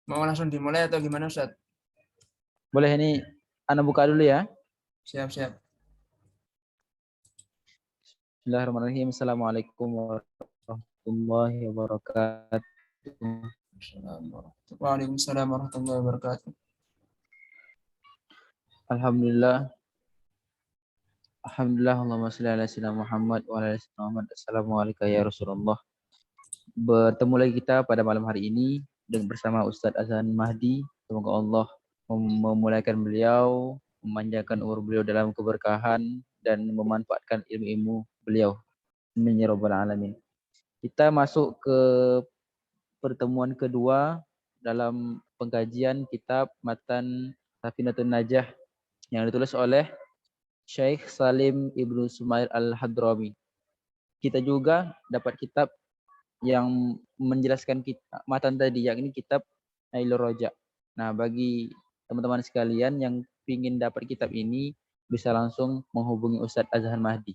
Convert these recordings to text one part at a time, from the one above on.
Mau langsung dimulai atau gimana Ustaz? Boleh, ini Ana buka dulu ya. Siap-siap. Bismillahirrahmanirrahim. Assalamualaikum warahmatullahi wabarakatuh. Waalaikumsalam warahmatullahi wabarakatuh. Alhamdulillah. Allahumma shalli ala sayyidina Muhammad wa ala ali sayyidina Muhammad. Assalamualaikum ya Rasulullah. Bertemu lagi kita pada malam hari ini dengan bersama Ustadz Azhan Mahdi. Semoga Allah memulaikan beliau, memanjangkan umur beliau dalam keberkahan dan memanfaatkan ilmu-ilmu beliau. Amin ya rabbal alamin. Kita masuk ke pertemuan kedua dalam pengkajian kitab Matan Safinatun Najah yang ditulis oleh Syekh Salim Ibnu Sumair Al-Hadrami. Kita juga dapat kitab yang menjelaskan matan tadi, yakni kitab Nailur Roja. Nah, bagi teman-teman sekalian yang ingin dapat kitab ini, bisa langsung menghubungi Ustadz Azhan Mahdi.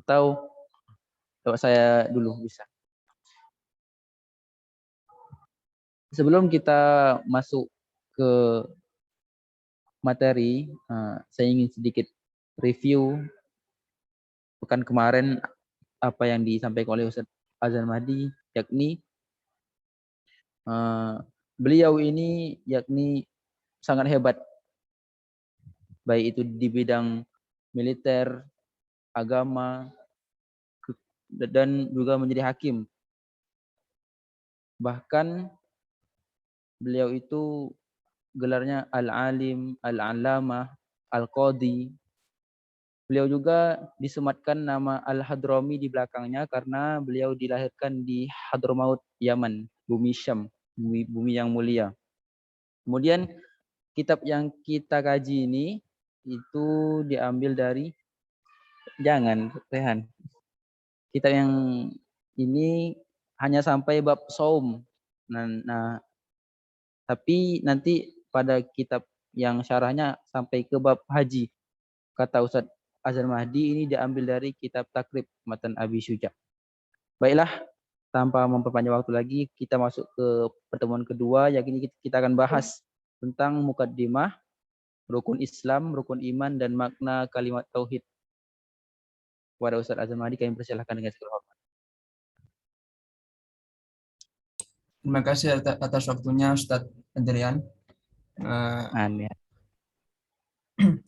Atau lewat saya dulu bisa. Sebelum kita masuk ke materi, saya ingin sedikit review pekan kemarin apa yang disampaikan oleh Ustadz Azhan Mahdi, yakni beliau ini yakni sangat hebat, baik itu di bidang militer, agama, dan juga menjadi hakim. Bahkan beliau itu gelarnya Al-Alim, Al-Allamah, Al-Qadi. Beliau juga disematkan nama Al-Hadrami di belakangnya karena beliau dilahirkan di Hadramaut, Yaman, bumi Syam, bumi yang mulia. Kemudian kitab yang kita kaji ini itu diambil dari Rehan. Kitab yang ini hanya sampai bab saum. Nah, tapi nanti pada kitab yang syarahnya sampai ke bab haji. Kata Ustadz Azhar Mahdi, ini diambil dari kitab Takrib Matan Abi Syuja. Baiklah, tanpa memperpanjang waktu lagi, kita masuk ke pertemuan kedua, yakni kita akan bahas tentang mukaddimah, rukun Islam, rukun iman, dan makna kalimat tauhid. Kepada Ustadz Azhar Mahdi, kami persilahkan dengan segala hormat. Terima kasih atas waktunya Ustadz Adrian.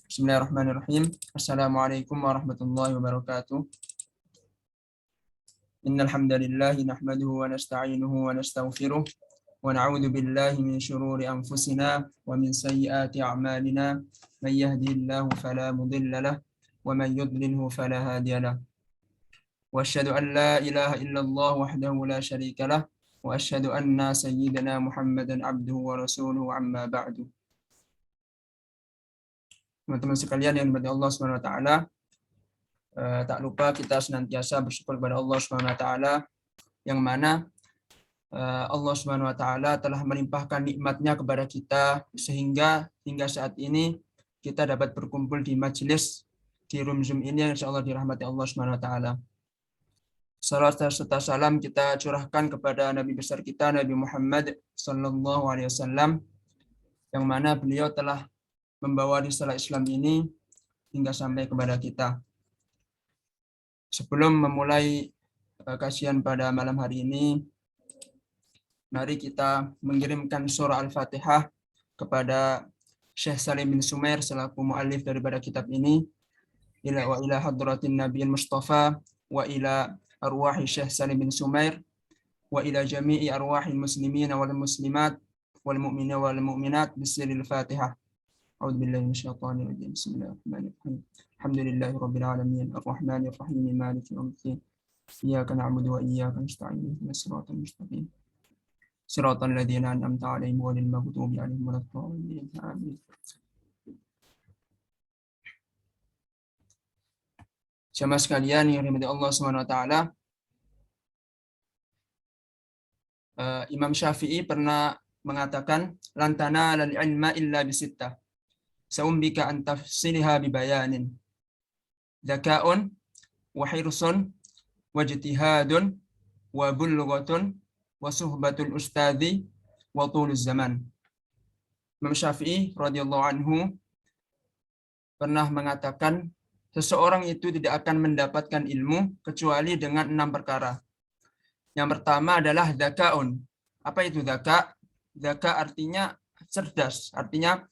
Bismillahirrahmanirrahim. Assalamualaikum warahmatullahi wabarakatuh. Innal hamdalillah nahmaduhu wa nasta'inuhu wa nastaghfiruh wa na'udzu billahi min shururi anfusina wa min sayyiati a'malina. May yahdihillahu fala mudilla lahu wa man yudlilhu fala hadiya lahu. Wa asyhadu an la ilaha illallah wahdahu la syarika lahu wa asyhadu anna sayyidana Muhammadan abduhu wa rasuluhu amma ba'du. Teman-teman sekalian yang dimuliakan Allah Subhanahu wa taala, tak lupa kita senantiasa bersyukur kepada Allah Subhanahu wa taala yang mana Allah Subhanahu wa taala telah melimpahkan nikmat-Nya kepada kita sehingga hingga saat ini kita dapat berkumpul di majelis di room Zoom ini yang insyaallah dirahmati Allah Subhanahu wa taala. Salawat serta salam kita curahkan kepada Nabi besar kita Nabi Muhammad sallallahu alaihi wasallam yang mana beliau telah membawa risalah Islam ini hingga sampai kepada kita. Sebelum memulai kajian pada malam hari ini, mari kita mengirimkan surah Al-Fatihah kepada Syekh Salim bin Sumair selaku muallif daripada kitab ini, wa ila hadratin Nabiyil Mustafa wa ila arwahi Syekh Salim bin Sumair wa ila jami'i arwahil muslimin wal muslimat wal mu'minin wal mu'minat bismillahil Fatihah. A'udzu billahi minasyaitonir rajim. Bismillahirrahmanirrahim. Alhamdulillahi rabbil alamin arrahmanir rahim maliki yaumiddin. Iyyaka na'budu wa iyyaka nasta'in ihdinas siratal mustaqim. Siratal ladzina an'amta 'alaihim ghairil maghdubi 'alaihim waladdallin. Amin. Jamaah sekalian yang dirahmati Allah Subhanahu wa taala, Imam Syafi'i pernah mengatakan lantana lal ilma illa bisittah. Saumbika an tafsilha bibayanin. Dzaka'un wa hirsun wa ijtihadun wa bulghatun wa suhbatul ustadzi wa tuluz zaman. Imam Syafi'i radhiyallahu anhu pernah mengatakan seseorang itu tidak akan mendapatkan ilmu kecuali dengan 6 perkara. Yang pertama adalah dzakaun. Apa itu dzaka? Dzaka artinya cerdas, artinya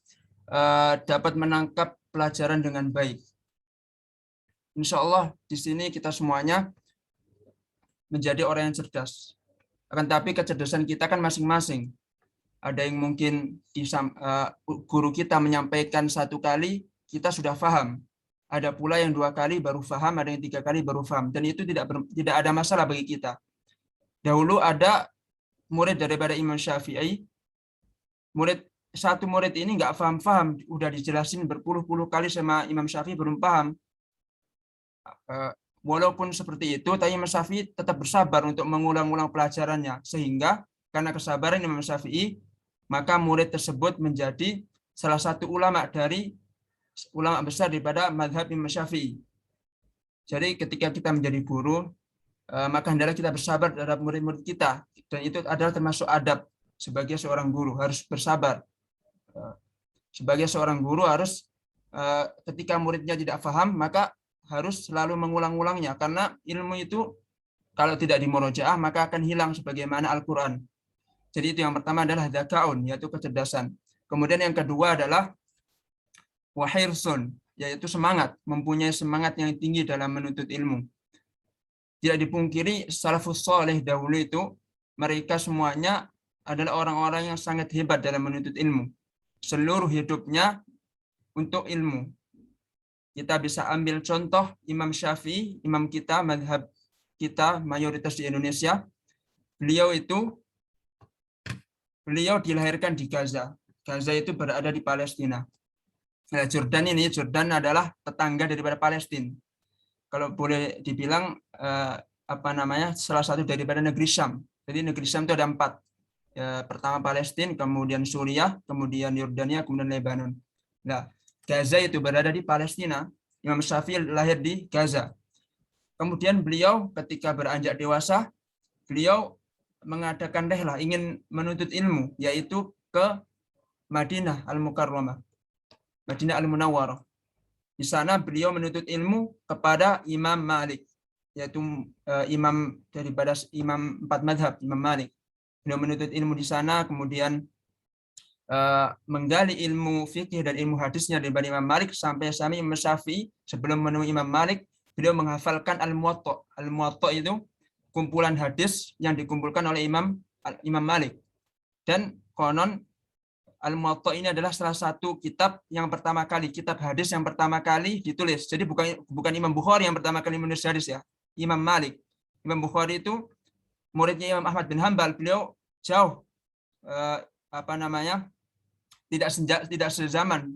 dapat menangkap pelajaran dengan baik. Insya Allah di sini kita semuanya menjadi orang yang cerdas. Akan tapi kecerdasan kita kan masing-masing. Ada yang mungkin guru kita menyampaikan 1 kali, kita sudah paham. Ada pula yang 2 kali baru paham, ada yang 3 kali baru paham. Dan itu tidak ada masalah bagi kita. Dahulu ada murid daripada Imam Syafi'i, satu murid ini nggak paham-paham, udah dijelasin berpuluh-puluh kali sama Imam Syafi'i belum paham. Walaupun seperti itu, tapi Imam Syafi'i tetap bersabar untuk mengulang-ulang pelajarannya. Sehingga karena kesabaran Imam Syafi'i, maka murid tersebut menjadi salah satu ulama besar daripada mazhab Imam Syafi'i. Jadi ketika kita menjadi guru, maka hendaklah kita bersabar terhadap murid-murid kita. Dan itu adalah termasuk adab sebagai seorang guru, harus bersabar. Sebagai seorang guru harus ketika muridnya tidak paham, maka harus selalu mengulang-ulangnya. Karena ilmu itu kalau tidak dimurojaah, maka akan hilang sebagaimana Al-Quran. Jadi itu yang pertama adalah dzakaun, yaitu kecerdasan. Kemudian yang kedua adalah wahirsun, yaitu semangat, mempunyai semangat yang tinggi dalam menuntut ilmu. Tidak dipungkiri salafus saleh dahulu itu mereka semuanya adalah orang-orang yang sangat hebat dalam menuntut ilmu. Seluruh hidupnya untuk ilmu. Kita bisa ambil contoh Imam Syafi'i, imam kita, mazhab kita mayoritas di Indonesia. Beliau dilahirkan di Gaza. Gaza itu berada di Palestina. Nah, Jordan adalah tetangga daripada Palestina. Kalau boleh dibilang salah satu daripada negeri Syam. Jadi negeri Syam itu ada 4. Pertama Palestina, kemudian Suriah, kemudian Yordania, kemudian Lebanon. Nah, Gaza itu berada di Palestina. Imam Syafi'i lahir di Gaza. Kemudian beliau ketika beranjak dewasa, beliau mengadakan rihlah, ingin menuntut ilmu, yaitu ke Madinah Al-Mukarramah, Madinah Al-Munawwarah. Di sana beliau menuntut ilmu kepada Imam Malik, yaitu imam daripada imam 4 mazhab, Imam Malik. Beliau menuntut ilmu di sana, kemudian menggali ilmu fikih dan ilmu hadisnya daripada Imam Malik sampai Imam Syafi'i. Sebelum menemui Imam Malik, beliau menghafalkan Al-Muwatta. Al-Muwatta itu kumpulan hadis yang dikumpulkan oleh Imam Malik. Dan konon Al-Muwatta ini adalah salah satu kitab hadis yang pertama kali ditulis. Jadi bukan Imam Bukhari yang pertama kali menulis hadis ya, Imam Malik. Imam Bukhari itu muridnya Imam Ahmad bin Hanbal. Beliau jauh tidak sezaman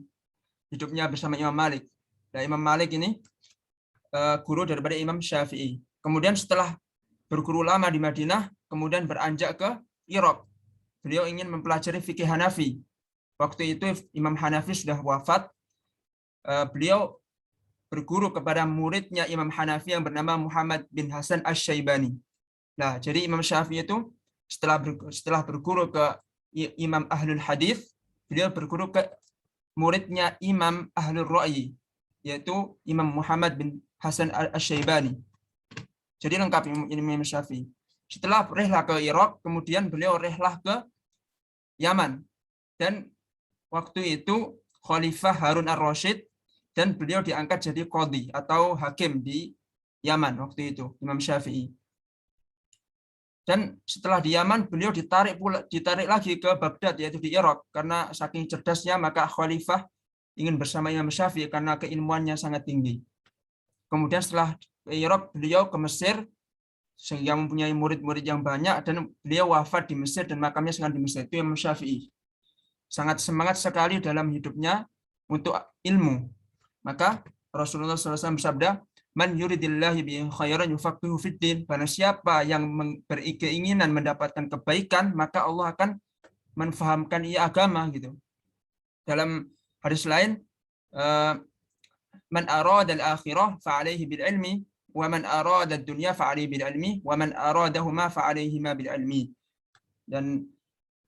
hidupnya bersama Imam Malik. Nah, Imam Malik ini guru daripada Imam Syafi'i. Kemudian setelah berguru lama di Madinah, kemudian beranjak ke Irak. Beliau ingin mempelajari fikih Hanafi. Waktu itu Imam Hanafi sudah wafat. Beliau berguru kepada muridnya Imam Hanafi yang bernama Muhammad bin Hasan Asy-Syaibani. Nah, jadi Imam Syafi'i itu setelah berguru ke Imam Ahlul Hadis, beliau berguru ke muridnya Imam Ahlul Ra'yi, yaitu Imam Muhammad bin Hasan Asy-Syaibani. Jadi lengkap Imam Syafi'i. Setelah rihlah ke Irak, kemudian beliau rihlah ke Yaman. Dan waktu itu Khalifah Harun ar-Rasyid, dan beliau diangkat jadi qadhi atau hakim di Yaman waktu itu, Imam Syafi'i. Dan setelah di Yaman, beliau ditarik lagi ke Baghdad, yaitu di Irak. Karena saking cerdasnya, maka Khalifah ingin bersama Imam Syafi'i karena keilmuannya sangat tinggi. Kemudian setelah ke Irak, beliau ke Mesir, sehingga mempunyai murid-murid yang banyak, dan beliau wafat di Mesir, dan makamnya sangat di Mesir. Itu Imam Syafi'i. Sangat semangat sekali dalam hidupnya untuk ilmu. Maka Rasulullah SAW bersabda, Man yuridillahi bihi khairan yufaqihu fiddin. Barang siapa yang berkeinginan mendapatkan kebaikan, maka Allah akan menfahamkan ia agama gitu. Dalam hadis lain, man arada al-akhirah fa alaihi bil ilmi wa man arada ad-dunya fa alaihi bil ilmi wa man aradahuma fa alaihima bil ilmi. Dan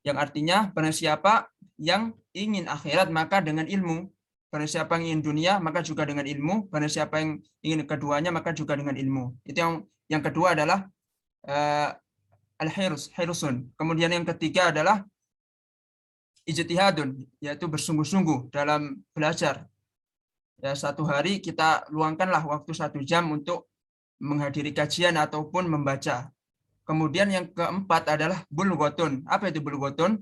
Yang artinya barang siapa yang ingin akhirat maka dengan ilmu. Barang siapa yang ingin dunia maka juga dengan ilmu. Barang siapa yang ingin keduanya maka juga dengan ilmu. Itu yang kedua adalah al-hirsun. Kemudian yang ketiga adalah ijtihadun, yaitu bersungguh-sungguh dalam belajar. Ya, satu hari kita luangkanlah waktu 1 jam untuk menghadiri kajian ataupun membaca. Kemudian yang keempat adalah bulghatun. Apa itu bulghatun?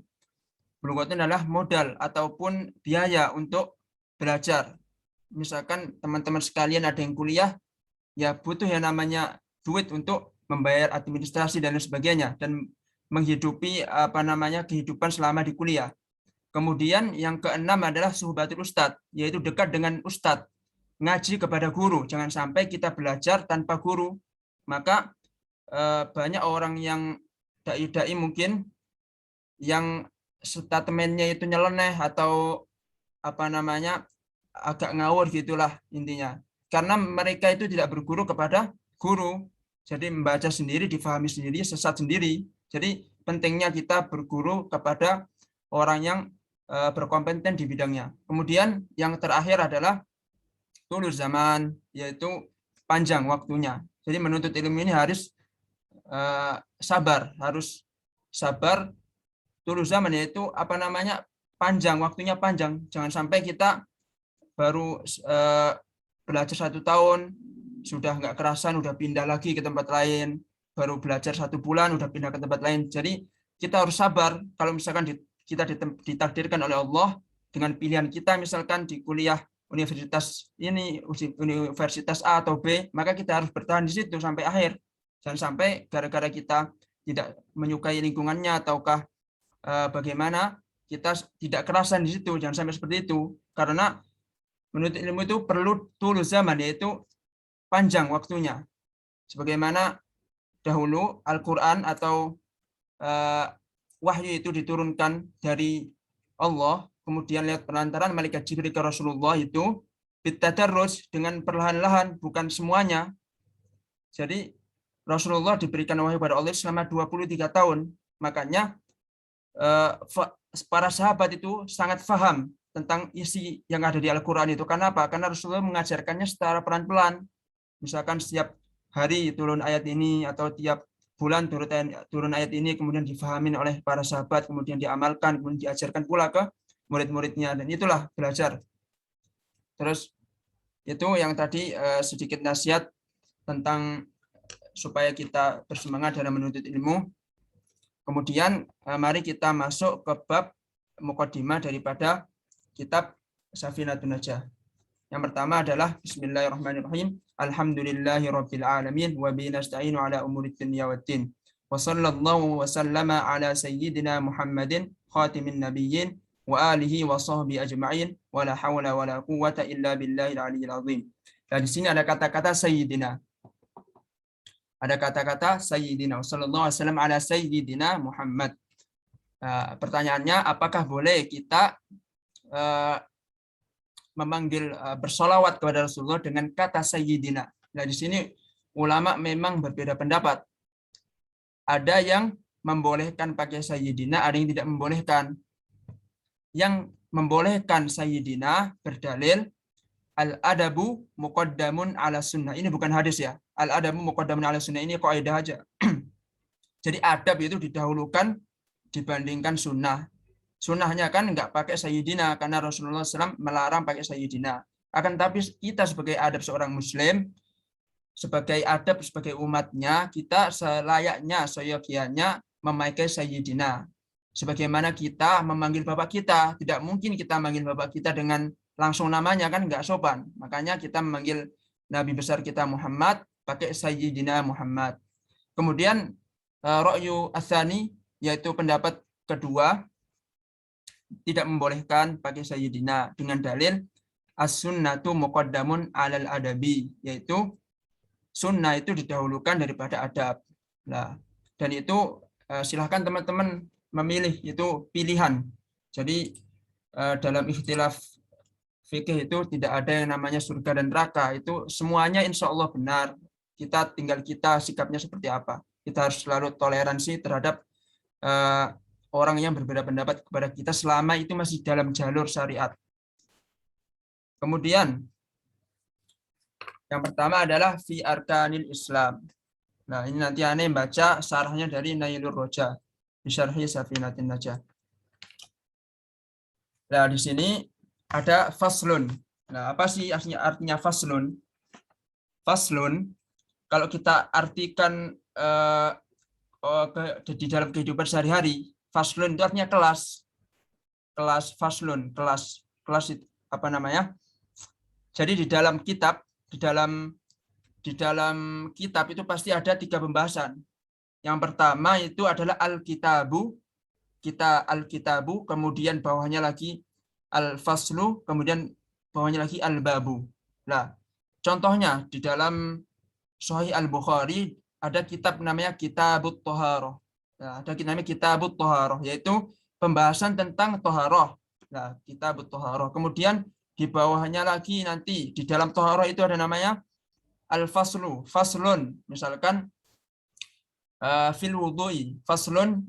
Bulghatun adalah modal ataupun biaya untuk belajar. Misalkan teman-teman sekalian ada yang kuliah, ya butuh yang namanya duit untuk membayar administrasi dan lain sebagainya dan menghidupi kehidupan selama di kuliah. Kemudian yang keenam adalah suhbatul ustadz, yaitu dekat dengan ustadz, ngaji kepada guru. Jangan sampai kita belajar tanpa guru. Maka banyak orang yang dai-dai mungkin yang statementnya itu nyeleneh atau agak ngawur gitulah intinya. Karena mereka itu tidak berguru kepada guru. Jadi membaca sendiri, difahami sendiri, sesat sendiri. Jadi pentingnya kita berguru kepada orang yang berkompeten di bidangnya. Kemudian yang terakhir adalah tulus zaman, yaitu panjang waktunya. Jadi menuntut ilmu ini harus sabar, tulus zaman, yaitu panjang, waktunya panjang. Jangan sampai kita baru belajar 1 tahun, sudah nggak kerasan, udah pindah lagi ke tempat lain. Baru belajar 1 bulan, udah pindah ke tempat lain. Jadi kita harus sabar. Kalau misalkan kita ditakdirkan oleh Allah dengan pilihan kita, misalkan di kuliah universitas ini, universitas A atau B, maka kita harus bertahan di situ sampai akhir. Jangan sampai gara-gara kita tidak menyukai lingkungannya ataukah bagaimana, kita tidak kerasan di situ. Jangan sampai seperti itu. Karena menuntut ilmu itu perlu tulus zaman, yaitu panjang waktunya. Sebagaimana dahulu Al-Quran atau wahyu itu diturunkan dari Allah, kemudian lewat perantaran malaikat Jibril ke Rasulullah itu bitadarruj, dengan perlahan-lahan, bukan semuanya. Jadi Rasulullah diberikan wahyu pada Allah selama 23 tahun. Makanya para sahabat itu sangat paham tentang isi yang ada di Al-Quran itu. Karena apa? Karena Rasulullah mengajarkannya secara pelan-pelan. Misalkan setiap hari turun ayat ini, atau tiap bulan turun ayat ini, kemudian difahamin oleh para sahabat, kemudian diamalkan, kemudian diajarkan pula ke murid-muridnya, dan itulah belajar. Terus itu yang tadi sedikit nasihat tentang supaya kita bersemangat dalam menuntut ilmu. Kemudian mari kita masuk ke bab muqaddimah daripada kitab Safinatun Najah. Yang pertama adalah Bismillahirrahmanirrahim. Alhamdulillahirabbil alamin wa bihi nasta'inu ala umurid dunya waddin. Wa sallallahu wa sallama ala sayyidina Muhammadin khatimin nabiyyin wa alihi wa sahbihi ajma'in wa la hawla wa la quwwata illa billahil aliyyil azim. Dan di sini ada kata-kata sayyidina. Ada kata-kata sayyidina. Sallallahu alaihi wasallam ala sayyidina Muhammad. Pertanyaannya, apakah boleh kita memanggil bersolawat kepada Rasulullah dengan kata sayyidina? Nah, di sini ulama memang berbeda pendapat. Ada yang membolehkan pakai sayyidina, ada yang tidak membolehkan. Yang membolehkan sayyidina berdalil al-adabu muqaddamun ala sunnah. Ini bukan hadis ya. Al-adabu muqaddamun ala sunnah ini kaidah aja. Jadi adab itu didahulukan dibandingkan sunnah. Sunnahnya kan nggak pakai sayyidina karena Rasulullah SAW melarang pakai sayyidina. Akan tapi kita sebagai adab seorang muslim, sebagai adab sebagai umatnya, kita selayaknya, seyogianya memakai sayyidina. Sebagaimana kita memanggil bapak kita, tidak mungkin kita memanggil bapak kita dengan langsung namanya, kan nggak sopan. Makanya kita memanggil Nabi besar kita Muhammad pakai sayyidina Muhammad. Kemudian ra'yu ats-tsani, yaitu pendapat kedua, tidak membolehkan pakai sayyidina dengan dalil as-sunnatu muqaddamun 'alal adabi, yaitu sunnah itu didahulukan daripada adab. Nah, dan itu silahkan teman-teman memilih, itu pilihan. Jadi dalam ikhtilaf fikih itu tidak ada yang namanya surga dan neraka, itu semuanya insya Allah benar. Kita sikapnya seperti apa. Kita harus selalu toleransi terhadap orang yang berbeda pendapat kepada kita selama itu masih dalam jalur syariat. Kemudian yang pertama adalah fi arkanil Islam. Nah, ini nanti aneh baca syarahnya dari Nailur Roja di Syarhi Safinatin Najah. Nah, di sini ada faslun. Nah, apa sih artinya faslun? Faslun, kalau kita artikan di dalam kehidupan sehari-hari, faslun itu artinya kelas. Kelas faslun, kelas itu apa namanya? Jadi di dalam kitab, di dalam kitab itu pasti ada 3 pembahasan. Yang pertama itu adalah al-kitabu, al-kitabu, kemudian bawahnya lagi al-faslu, kemudian bawahnya lagi al-babu. Nah, contohnya di dalam Sahih Al-Bukhari ada kitab namanya Kitabut Thaharah. Nah, ada namanya Kitabut Thaharah, yaitu pembahasan tentang thaharah. Nah, Kitabut Thaharah. Kemudian di bawahnya lagi nanti di dalam thaharah itu ada namanya al-faslu, faslun. Misalkan fil wudu'i, faslun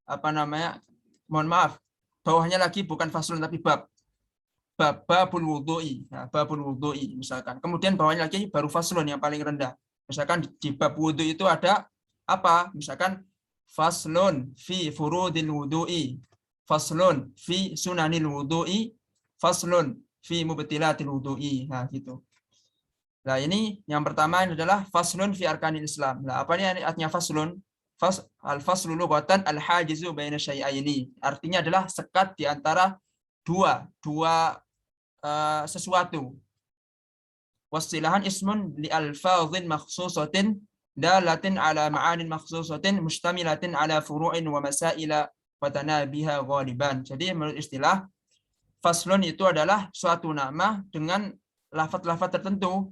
apa namanya? Mohon maaf, bawahnya lagi bukan faslun tapi bab. Babul wudu'i. Nah, babul wudu'i misalkan. Kemudian bawahnya lagi baru faslun yang paling rendah. Misalkan di bab wudu itu ada apa? Misalkan faslun fi furudil wudu'i, faslun fi sunanil wudu'i, faslun fi mubtilatil wudu'i. Nah, gitu. Nah, ini yang pertama adalah faslun fi arkanil Islam. Nah, apa ini artinya faslun? Al-faslu lughatan al-hajizu baina syai'aini. Artinya adalah sekat di antara dua sesuatu. Wasilahan ismun li alfadhin makhsusatin dalatin ala ma'anin makhsusatin mustamilatin ala furu'in wa masaila wa tanabiha ghaliban. Jadi menurut istilah, faslun itu adalah suatu nama dengan lafaz-lafaz tertentu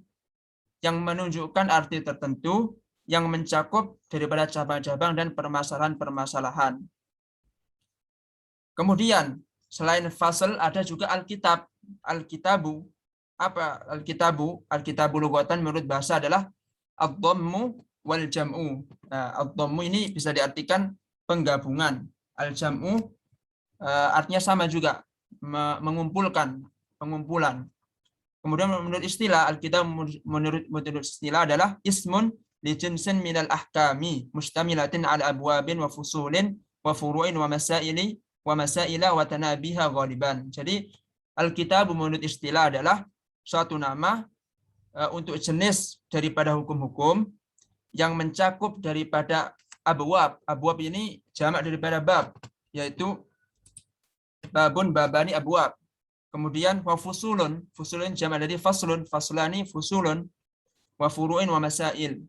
yang menunjukkan arti tertentu yang mencakup daripada cabang-cabang dan permasalahan-permasalahan. Kemudian selain fasal ada juga alkitab, alkitabu. Apa alkitabu? Alkitabu lughatan menurut bahasa adalah ad-dhammu wal jam'u. Nah, ad-dhammu ini bisa diartikan penggabungan. Al-jam'u artinya sama juga, mengumpulkan, pengumpulan. Kemudian menurut istilah alkitab, menurut istilah adalah ismun li jinsin minal ahkami mustamilatin ala abwabin wa fusulin wa furu'in wa masaili wa masaila wa tanabiha ghaliban. Jadi alkitab menurut istilah adalah suatu nama untuk jenis daripada hukum-hukum yang mencakup daripada abwab. Abwab ini jamak daripada bab, yaitu babun, babani, abwab. Kemudian wa fusulun, fusulun jamak dari faslun, faslani, fusulun, wa furu'in wa masail,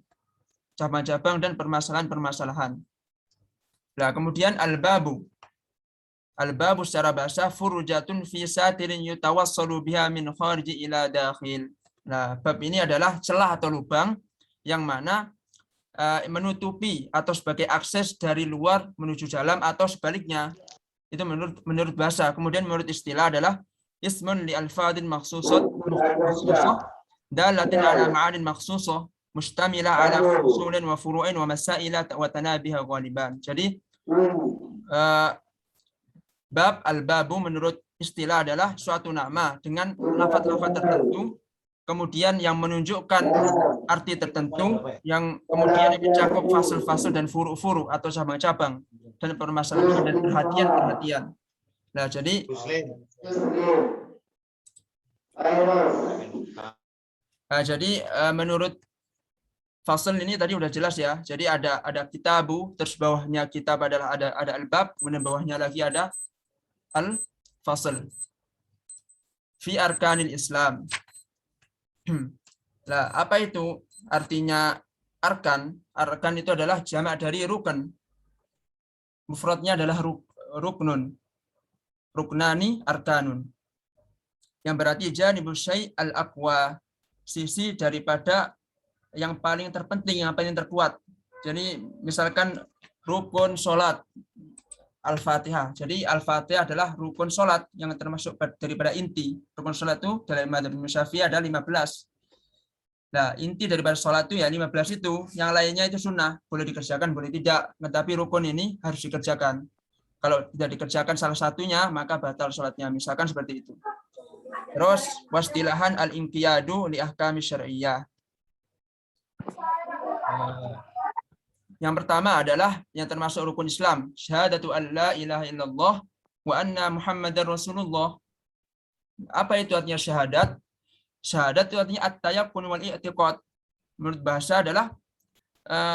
cabang-cabang dan permasalahan-permasalahan. Nah, kemudian al-babu. Al-babu secara bahasa furujatun fi satirin yutawassalu biha min khariji ila dakhil. Nah, bab ini adalah celah atau lubang yang mana menutupi atau sebagai akses dari luar menuju dalam atau sebaliknya. Itu menurut bahasa. Kemudian menurut istilah adalah ismun li alfadin makhsusah dalatin ala ma'anin makhsusah mustamila ala fusulin wa furu'in wa masaila wa tanabiha ghaliban. Jadi bab al-babu menurut istilah adalah suatu nama dengan lafaz-lafaz tertentu, kemudian yang menunjukkan arti tertentu, yang kemudian mencakup fasal-fasal dan furu-furu atau cabang-cabang dan permasalahan dan perhatian-perhatian. Nah, jadi menurut fasal ini tadi udah jelas ya. Jadi ada kitabu, terus bawahnya kitab adalah ada al-bab, kemudian bawahnya lagi ada al-fasl fi arkanil Islam. Nah, apa itu artinya arkan? Arkan itu adalah jamak dari rukun. Mufradnya adalah ruknun. Ruknani arkanun. Yang berarti janibus syai' al-aqwa, sisi daripada yang paling terpenting, yang paling terkuat. Jadi misalkan rukun sholat, Al-Fatihah. Jadi Al-Fatihah adalah rukun sholat yang termasuk daripada inti. Rukun sholat itu dalam madzhab Syafi'i ada 15. Nah, inti daripada sholat itu ya 15 itu. Yang lainnya itu sunnah. Boleh dikerjakan, boleh tidak. Tetapi rukun ini harus dikerjakan. Kalau tidak dikerjakan salah satunya, maka batal sholatnya. Misalkan seperti itu. Terus, wastilahan al-inqiyadu li ahkami syar'iyyah. Yang pertama adalah yang termasuk rukun Islam. Syahadatu an la ilaha illallah wa anna Muhammadar Rasulullah. Apa itu artinya syahadat? Syahadat itu artinya at-tayaqqun wal i'tiqad. Menurut bahasa adalah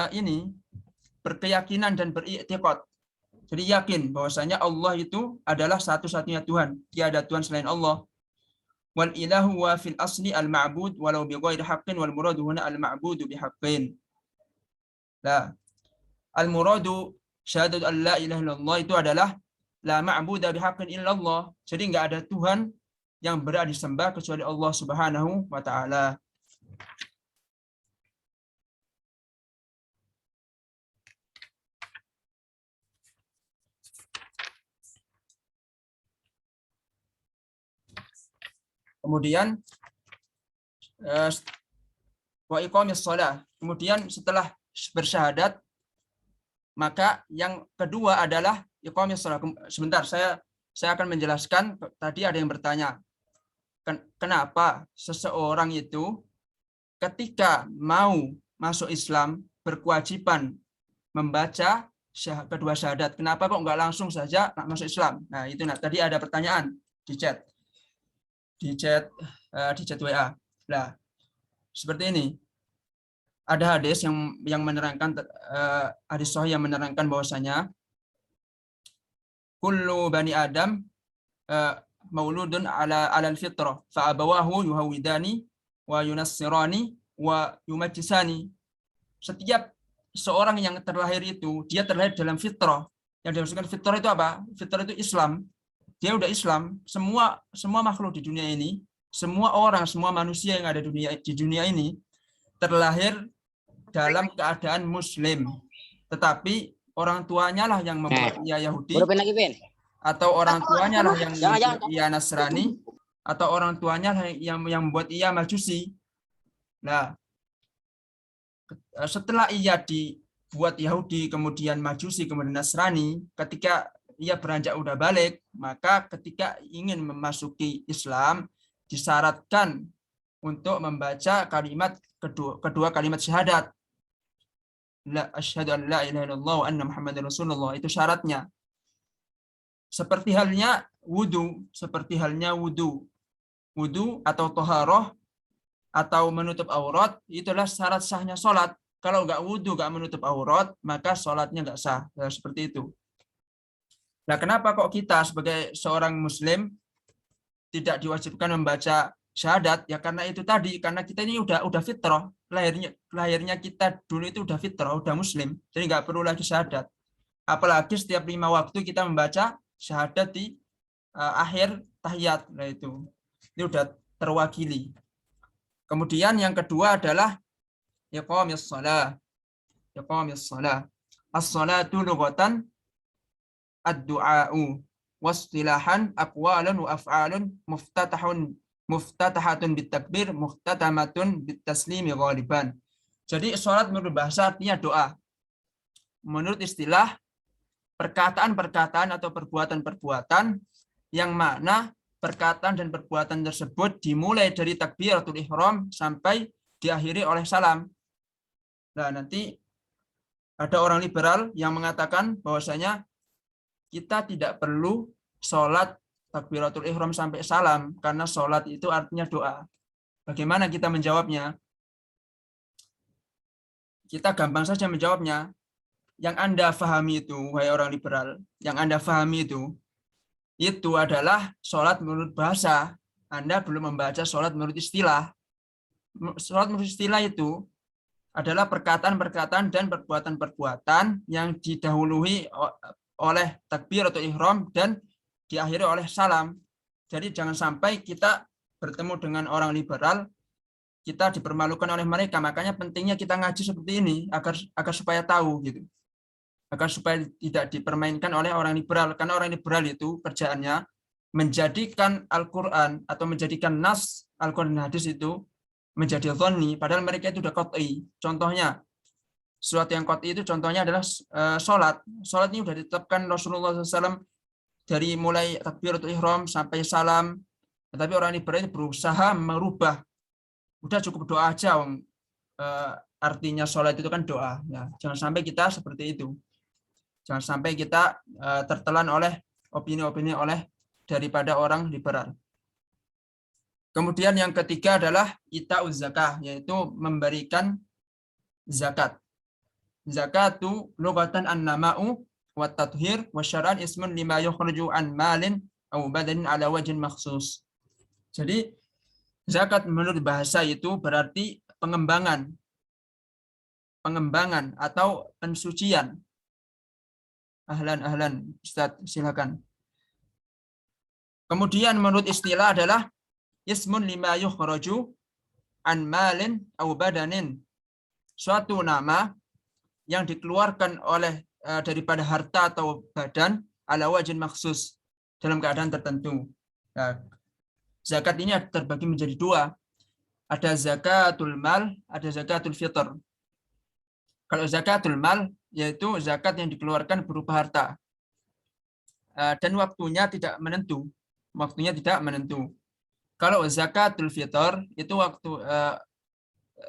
ini berkeyakinan dan beriktikad. Jadi yakin bahwasanya Allah itu adalah satu-satunya Tuhan, tiada Tuhan selain Allah. Wal ilahu wa fil asli al ma'bud walau bi ghairi haqqin wal muradu huna al ma'budu bi haqqin. Nah, al muradu syahadatu an la ilaha illallah itu adalah la ma'budu bi haqqin illallah. Jadi enggak ada Tuhan yang berhak disembah kecuali Allah Subhanahu wa taala. Kemudian wa iqamis shalah. Kemudian setelah bersyahadat, maka yang kedua adalah iqamis shalah. Sebentar, saya akan menjelaskan. Tadi ada yang bertanya, kenapa seseorang itu ketika mau masuk Islam berkewajiban membaca kedua syahadat. Kenapa kok nggak langsung saja masuk Islam? Nah, itu tadi ada pertanyaan di chat. Di chat WA. Nah, seperti ini. Ada hadis yang menerangkan hadis sahih yang menerangkan bahwasanya kullu bani Adam mauludun alal fitrah fa abawahu yuhawidani wa yunassirani wa yumajjisani. Setiap seorang yang terlahir itu dia terlahir dalam fitrah. Yang dimaksudkan fitrah itu apa? Fitrah itu Islam. Dia udah Islam. Semua makhluk di dunia ini, semua orang, semua manusia yang ada di dunia ini terlahir dalam keadaan Muslim. Tetapi orang tuanya lah yang membuat ia Yahudi, atau orang tuanya lah yang membuat ia Nasrani, atau orang tuanya lah yang membuat ia Majusi. Nah, setelah ia dibuat Yahudi, kemudian Majusi, kemudian Nasrani, ketika ia beranjak udah balik, maka ketika ingin memasuki Islam disyaratkan untuk membaca kalimat kedua kalimat syahadat. La asyhadu an la ilaha illallah wa anna Muhammadar Rasulullah, itu syaratnya. Seperti halnya wudu, wudu atau toharoh atau menutup aurat, itulah syarat sahnya sholat. Kalau nggak wudu, nggak menutup aurat, maka sholatnya nggak sah. Nah, seperti itu. Nah, kenapa kok kita sebagai seorang Muslim tidak diwajibkan membaca syahadat? Ya karena itu tadi, karena kita ini udah fitrah, lahirnya kita dulu itu udah fitrah, udah Muslim, jadi nggak perlu lagi syahadat. Apalagi setiap 5 waktu kita membaca syahadat di akhir tahiyat, nah itu udah terwakili. Kemudian yang kedua adalah iqamis shalah. As-salatu lughatan ad-du'a'u wastilahan aqwalun wa af'alun muftatahatun bitakbir muhtatamatun bitaslimi ghaliban. Jadi salat menurut bahasa artinya doa. Menurut istilah perkataan-perkataan atau perbuatan-perbuatan yang mana perkataan dan perbuatan tersebut dimulai dari takbiratul ihram sampai diakhiri oleh salam. Nah, nanti ada orang liberal yang mengatakan bahwasanya kita tidak perlu sholat takbiratul ihram sampai salam karena sholat itu artinya doa. Bagaimana kita menjawabnya? Kita gampang saja menjawabnya. Yang Anda fahami itu, wahai orang liberal, yang Anda fahami itu adalah sholat menurut bahasa. Anda belum membaca sholat menurut istilah. Sholat menurut istilah itu adalah perkataan-perkataan dan perbuatan-perbuatan yang didahului oleh takbir atau ihram dan diakhiri oleh salam. Jadi jangan sampai kita bertemu dengan orang liberal, kita dipermalukan oleh mereka. Makanya pentingnya kita ngaji seperti ini agar supaya tahu gitu. Agar supaya tidak dipermainkan oleh orang liberal. Karena orang liberal itu kerjaannya menjadikan Al-Qur'an atau menjadikan nas Al-Qur'an dan hadis itu menjadi dhonni, padahal mereka itu udah qat'i. Contohnya Sesuatu yang qat'i itu contohnya adalah sholat. Sholat ini sudah ditetapkan Rasulullah SAW dari mulai takbiratul ihram sampai salam. Tetapi orang ini berusaha merubah. Udah cukup doa aja, artinya sholat itu kan doa. Ya, jangan sampai kita seperti itu. Jangan sampai kita tertelan oleh opini-opini daripada orang liberal. Kemudian yang ketiga adalah ita'uz zakah, yaitu memberikan zakat. Zakatu lughatan an-nama'u wa tathhir wa syar'an ismun lima yukhraju an malin aw badanin ala wajhin makhsus. Jadi zakat menurut bahasa itu berarti pengembangan atau pensucian. Ahlan, Ustaz, silakan. Kemudian menurut istilah adalah ismun lima yukhraju an malin aw badanin. Suatu nama yang dikeluarkan oleh daripada harta atau badan ala wajhin maksus, dalam keadaan tertentu. Nah, zakat ini terbagi menjadi dua. Ada zakatul mal, ada zakatul fitr. Kalau zakatul mal yaitu zakat yang dikeluarkan berupa harta. Dan waktunya tidak menentu. Kalau zakatul fitr itu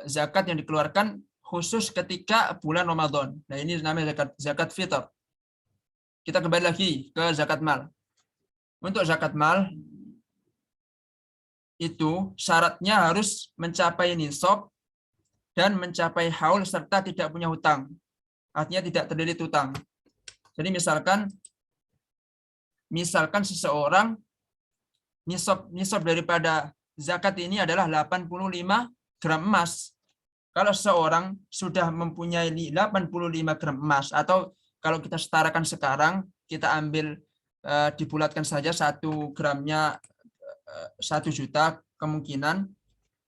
zakat yang dikeluarkan khusus ketika bulan Ramadan. Nah, ini namanya zakat fitr. Kita kembali lagi ke zakat mal. Untuk zakat mal itu syaratnya harus mencapai nisab dan mencapai haul serta tidak punya hutang. Artinya tidak terlilit hutang. Jadi misalkan seseorang nisab daripada zakat ini adalah 85 gram emas. Kalau seseorang sudah mempunyai 85 gram emas, atau kalau kita setarakan sekarang, kita ambil dibulatkan saja 1 gramnya 1 juta, kemungkinan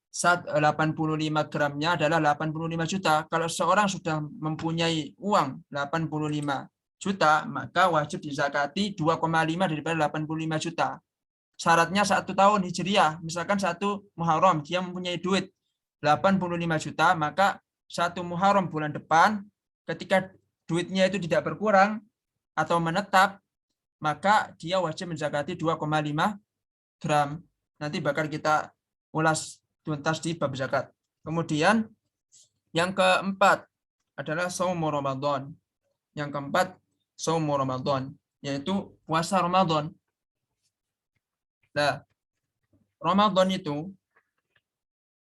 85 gramnya adalah 85 juta. Kalau seorang sudah mempunyai uang 85 juta, maka wajib dizakati 2,5 daripada 85 juta. Syaratnya 1 tahun Hijriah, misalkan 1 Muharram, dia mempunyai duit 85 juta, maka 1 Muharram bulan depan, ketika duitnya itu tidak berkurang atau menetap, maka dia wajib menzakati 2,5 gram. Nanti bakal kita ulas tuntas di bab zakat. Kemudian yang keempat adalah shaum Ramadan. Yang keempat shaum Ramadan, yaitu puasa Ramadan. Nah, Ramadan itu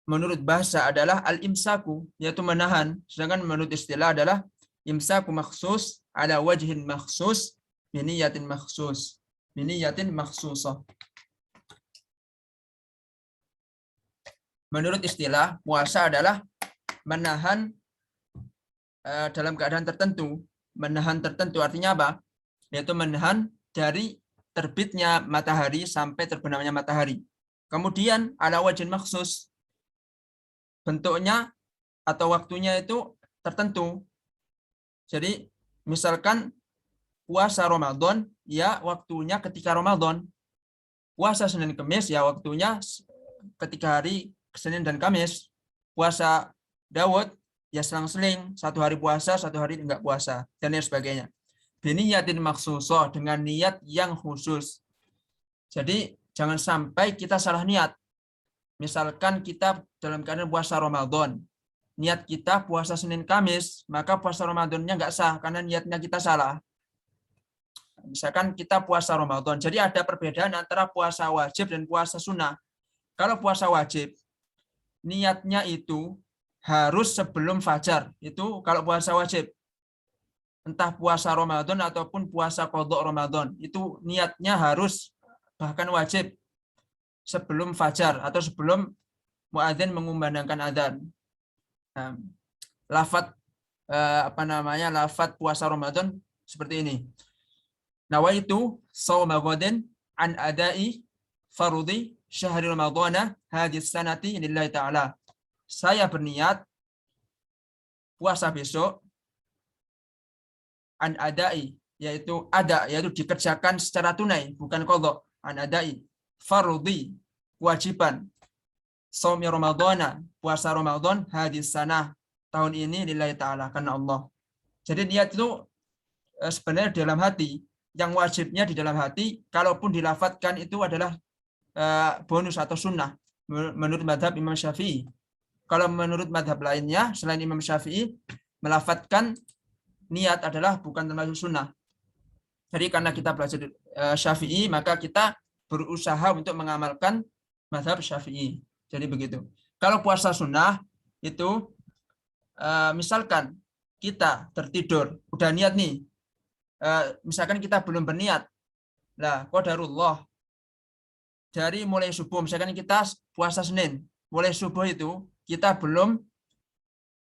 menurut bahasa adalah al-imsaku, yaitu menahan. Sedangkan menurut istilah adalah imsaku makhsus ala wajhin makhsus biniyatin makhsus. Biniyatin makhsusah. Menurut istilah, puasa adalah menahan dalam keadaan tertentu. Menahan tertentu artinya apa? Yaitu menahan dari terbitnya matahari sampai terbenamnya matahari. Kemudian ala wajhin makhsus, bentuknya atau waktunya itu tertentu. Jadi misalkan puasa Ramadan, ya waktunya ketika Ramadan. Puasa Senin Kamis, ya waktunya ketika hari Senin dan Kamis. Puasa Daud, ya selang-seling, 1 hari puasa, 1 hari enggak puasa, dan lain sebagainya. Biniyatin makhsusah, dengan niat yang khusus. Jadi jangan sampai kita salah niat. Misalkan kita dalam keadaan puasa Ramadan, niat kita puasa Senin Kamis, maka puasa Ramadannya nggak sah karena niatnya kita salah. Misalkan kita puasa Ramadan, jadi ada perbedaan antara puasa wajib dan puasa sunnah. Kalau puasa wajib, niatnya itu harus sebelum fajar. Itu kalau puasa wajib. Entah puasa Ramadan ataupun puasa qadha Ramadan, itu niatnya harus bahkan wajib sebelum fajar atau sebelum muadzin mengumandangkan adzan. Nah, lafadz lafadz puasa Ramadan seperti ini. Nawaitu shauma ghadin an adai farudhi syahri ramadhana hadhihi sanati lillahi ta'ala. Saya berniat puasa besok an adai, yaitu dikerjakan secara tunai, bukan qadha. An adai farudhi, kewajiban, shaumi ramadhana, puasa Ramadan hadis sanah, tahun ini lillahi ta'ala, karena Allah. Jadi niat itu sebenarnya di dalam hati. Yang wajibnya di dalam hati, kalaupun dilafatkan itu adalah bonus atau sunnah menurut madhab Imam Syafi'i. Kalau menurut madhab lainnya selain Imam Syafi'i, melafatkan niat adalah bukan termasuk sunnah. Jadi karena kita belajar Syafi'i, maka kita berusaha untuk mengamalkan madhab Syafi'i. Jadi begitu. Kalau puasa sunnah itu misalkan kita tertidur, udah niat nih, misalkan kita belum berniat, lah qadarullah dari mulai subuh, misalkan kita puasa Senin, mulai subuh itu kita belum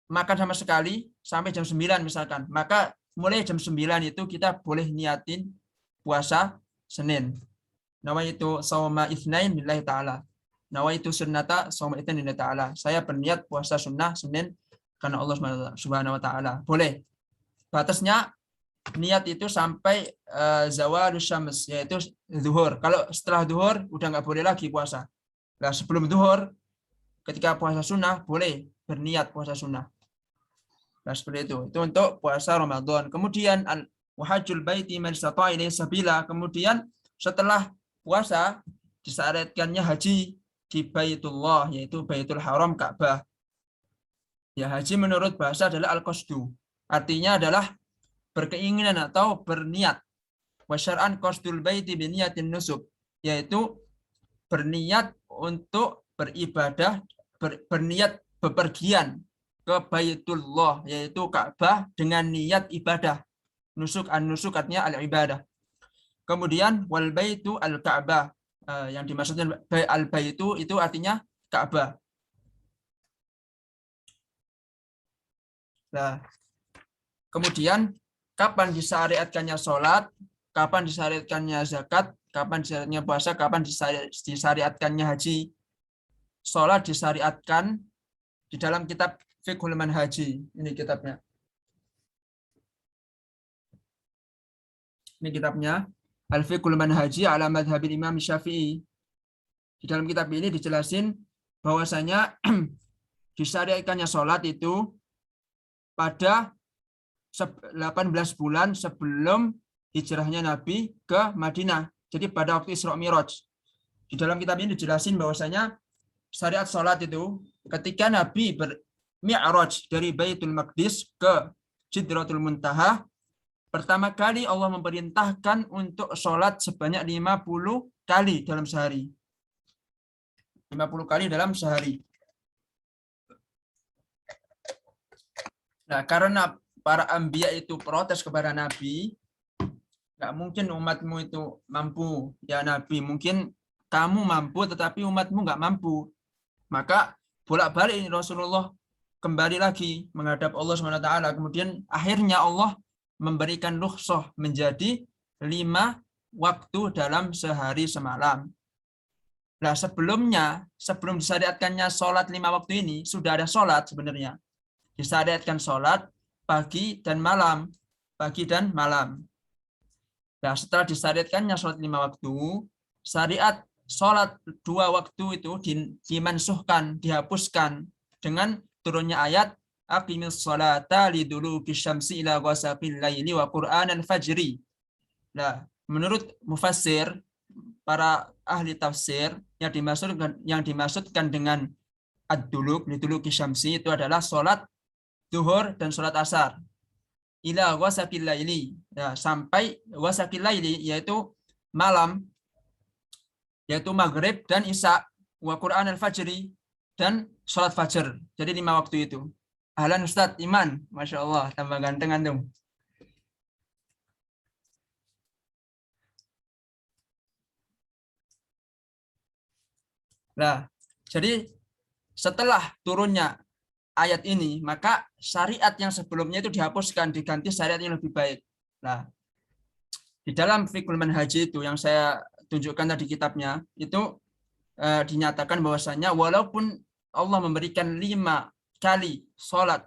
makan sama sekali sampai jam 9 misalkan, maka mulai jam 9 itu kita boleh niatin puasa Senin. Nawaitu shauma itsnain lillahi ta'ala. Nawaitu sunnata shauma itsnain lillahi ta'ala. Saya berniat puasa sunnah Senin karena Allah Subhanahu wa taala. Boleh. Batasnya niat itu sampai zawalus syams, yaitu zuhur. Kalau setelah zuhur udah nggak boleh lagi puasa. Nah, sebelum zuhur ketika puasa sunnah boleh berniat puasa sunnah. Nah, seperti itu. Itu untuk puasa Ramadan. Kemudian wahajul baiti man istata'a ilaihi sabila. Kemudian setelah puasa disyariatkannya haji di Baitullah, yaitu Baitul Haram, Ka'bah. Ya, haji menurut bahasa adalah al-qasdu. Artinya adalah berkeinginan atau berniat. Wasyar'an qasdul baiti bi niyatin nusuk, yaitu berniat untuk beribadah, berniat bepergian ke Baitullah, yaitu Ka'bah dengan niat ibadah. Nusuk, an-nusuk artinya al-ibadah. Kemudian wal baitu al-Ka'bah, yang dimaksudkan al-baitu itu artinya Ka'bah. Nah, kemudian kapan disyariatkannya sholat, kapan disyariatkannya zakat, kapan disyariatkannya puasa, kapan disyariatkannya haji. Sholat disyariatkan di dalam kitab Fiqhul Manhaji. Ini kitabnya. Ini kitabnya. Al-Fiqhul Manhaji ala madhabil Imam Syafi'i. Di dalam kitab ini dijelasin bahwasanya disyariatkannya sholat itu pada 18 bulan sebelum hijrahnya Nabi ke Madinah. Jadi pada waktu Isra Mi'raj. Di dalam kitab ini dijelasin bahwasanya syariat sholat itu ketika Nabi bermi'raj dari Baitul Maqdis ke Sidratul Muntaha, pertama kali Allah memerintahkan untuk sholat sebanyak 50 kali dalam sehari. 50 kali dalam sehari. Nah, karena para anbiya itu protes kepada Nabi, nggak mungkin umatmu itu mampu, ya Nabi, mungkin kamu mampu tetapi umatmu nggak mampu. Maka bolak-balik Rasulullah kembali lagi menghadap Allah SWT. Kemudian akhirnya Allah memberikan rukhsah menjadi 5 waktu dalam sehari semalam. Nah, sebelum disyariatkannya sholat 5 waktu ini, sudah ada sholat sebenarnya. Disyariatkan sholat pagi dan malam. Pagi dan malam. Nah, setelah disyariatkannya sholat 5 waktu, syariat sholat 2 waktu itu dimansuhkan, dihapuskan dengan turunnya ayat aqimis sholata liduluki syamsi ila ghasaqil laili wa qur'anal fajri. Nah, menurut mufassir, para ahli tafsir, yang dimaksudkan dengan ad-duluk liduluki syamsi itu adalah sholat duhur dan sholat asar. Ila ghasaqil laili, ya, sampai ghasaqil laili yaitu malam, yaitu maghrib dan isya, wa Qur'an al-fajri, dan sholat fajar. Jadi 5 waktu itu. Ahlan Ustadz Iman, Masya Allah, tambah ganteng antum. Nah, jadi setelah turunnya ayat ini, maka syariat yang sebelumnya itu dihapuskan, diganti syariat yang lebih baik. Nah, di dalam Fiqhul Manhaji itu yang saya tunjukkan tadi kitabnya, itu dinyatakan bahwasanya walaupun Allah memberikan 5 kali sholat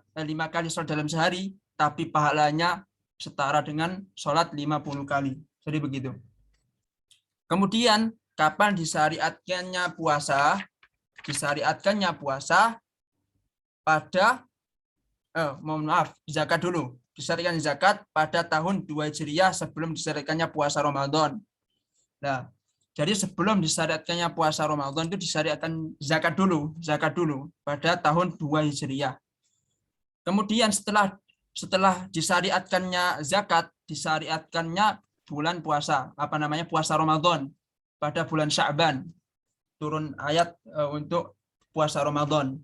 dalam sehari, tapi pahalanya setara dengan sholat 50 kali. Jadi begitu. Kemudian kapan disyariatkannya puasa? Disyariatkannya puasa pada mohon maaf, zakat dulu. Disyariatkan zakat pada tahun 2 Hijriah sebelum disyariatkannya puasa Ramadan. Nah, jadi sebelum disyariatkannya puasa Ramadan itu disyariatkan zakat dulu pada tahun 2 Hijriah. Kemudian setelah disyariatkannya zakat, disyariatkannya bulan puasa, puasa Ramadan pada bulan Sya'ban. Turun ayat untuk puasa Ramadan.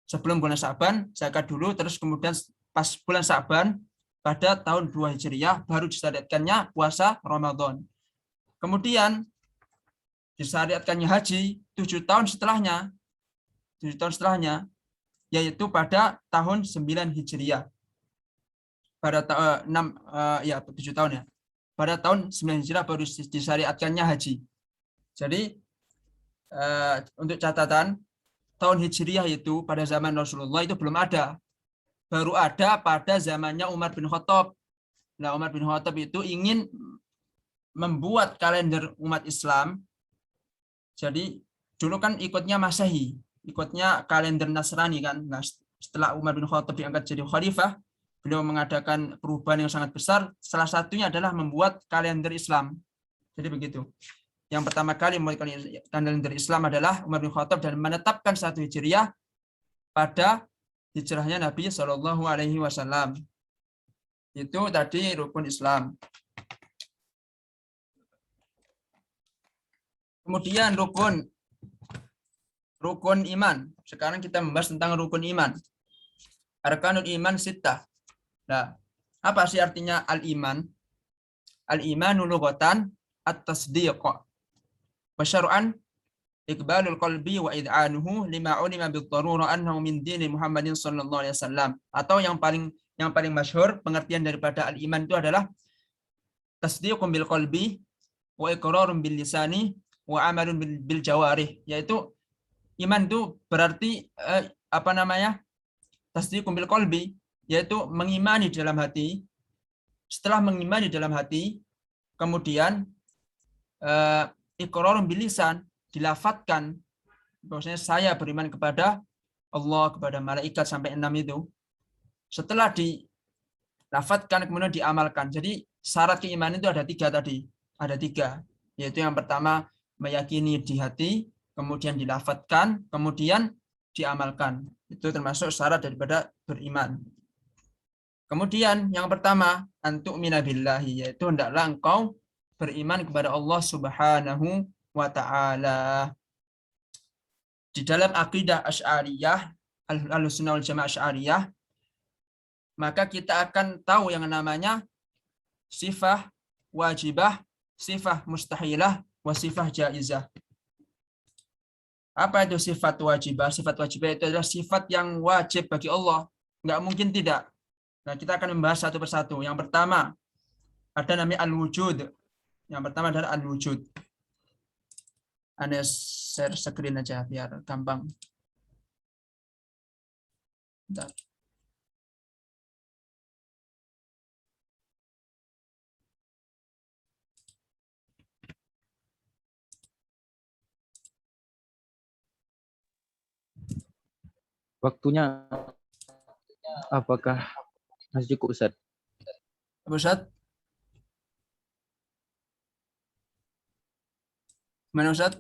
Sebelum bulan Sya'ban, zakat dulu, terus kemudian pas bulan Sya'ban pada tahun 2 Hijriah baru disyariatkannya puasa Ramadan. Kemudian disyariatkannya haji 7 tahun setelahnya, yaitu pada tahun 9 Hijriah. Pada 7 tahun ya. Pada tahun 9 Hijriah baru disyariatkannya haji. Jadi untuk catatan, tahun Hijriah itu pada zaman Rasulullah itu belum ada. Baru ada pada zamannya Umar bin Khattab. Nah, Umar bin Khattab itu ingin membuat kalender umat Islam. Jadi dulu kan ikutnya Masehi, ikutnya kalender Nasrani kan. Nah, setelah Umar bin Khattab diangkat jadi khalifah, beliau mengadakan perubahan yang sangat besar. Salah satunya adalah membuat kalender Islam. Jadi begitu. Yang pertama kali membuat kalender Islam adalah Umar bin Khattab dan menetapkan 1 Hijriah pada hijrahnya Nabi Shallallahu Alaihi Wasallam. Itu tadi rukun Islam. Kemudian rukun iman. Sekarang kita membahas tentang rukun iman. Arkanul iman sittah. Nah, apa sih artinya al-iman? Al-imanu lughatan at-tasdiq. Wa syar'an iqbalul qalbi wa id'anuhu lima ulima bid-darura annahu min dini Muhammadin sallallahu alaihi wasallam. Atau yang paling masyhur pengertian daripada al-iman itu adalah tasdiqun bil qalbi wa iqrarun bil lisani wa amalun bil jawarih, yaitu iman itu berarti tasdiqun bil qalbi, yaitu mengimani dalam hati. Setelah mengimani dalam hati, kemudian iqrarun bil lisan, dilafatkan bahwasanya saya beriman kepada Allah, kepada malaikat sampai 6 itu. Setelah dilafatkan kemudian diamalkan. Jadi syarat keimanan itu ada 3 tadi. Ada 3, yaitu yang pertama meyakini di hati, kemudian dilafatkan, kemudian diamalkan. Itu termasuk syarat daripada beriman. Kemudian yang pertama, antu'mina billahi, yaitu hendaklah engkau beriman kepada Allah Subhanahu wa ta'ala. Di dalam akidah Asy'ariyah, Ahlussunnah wal Jamaah Asy'ariyah, maka kita akan tahu yang namanya sifah wajibah, sifah mustahilah, wa sifah jaizah. Apa itu sifat wajibah? Sifat wajibah itu adalah sifat yang wajib bagi Allah. Nggak mungkin tidak. Nah, kita akan membahas satu persatu. Yang pertama, ada namanya al-wujud. Yang pertama adalah al-wujud. Anda share screen aja biar gampang. Bentar. Waktunya apakah masih cukup, Ustaz? Ustaz? Mana Ustaz?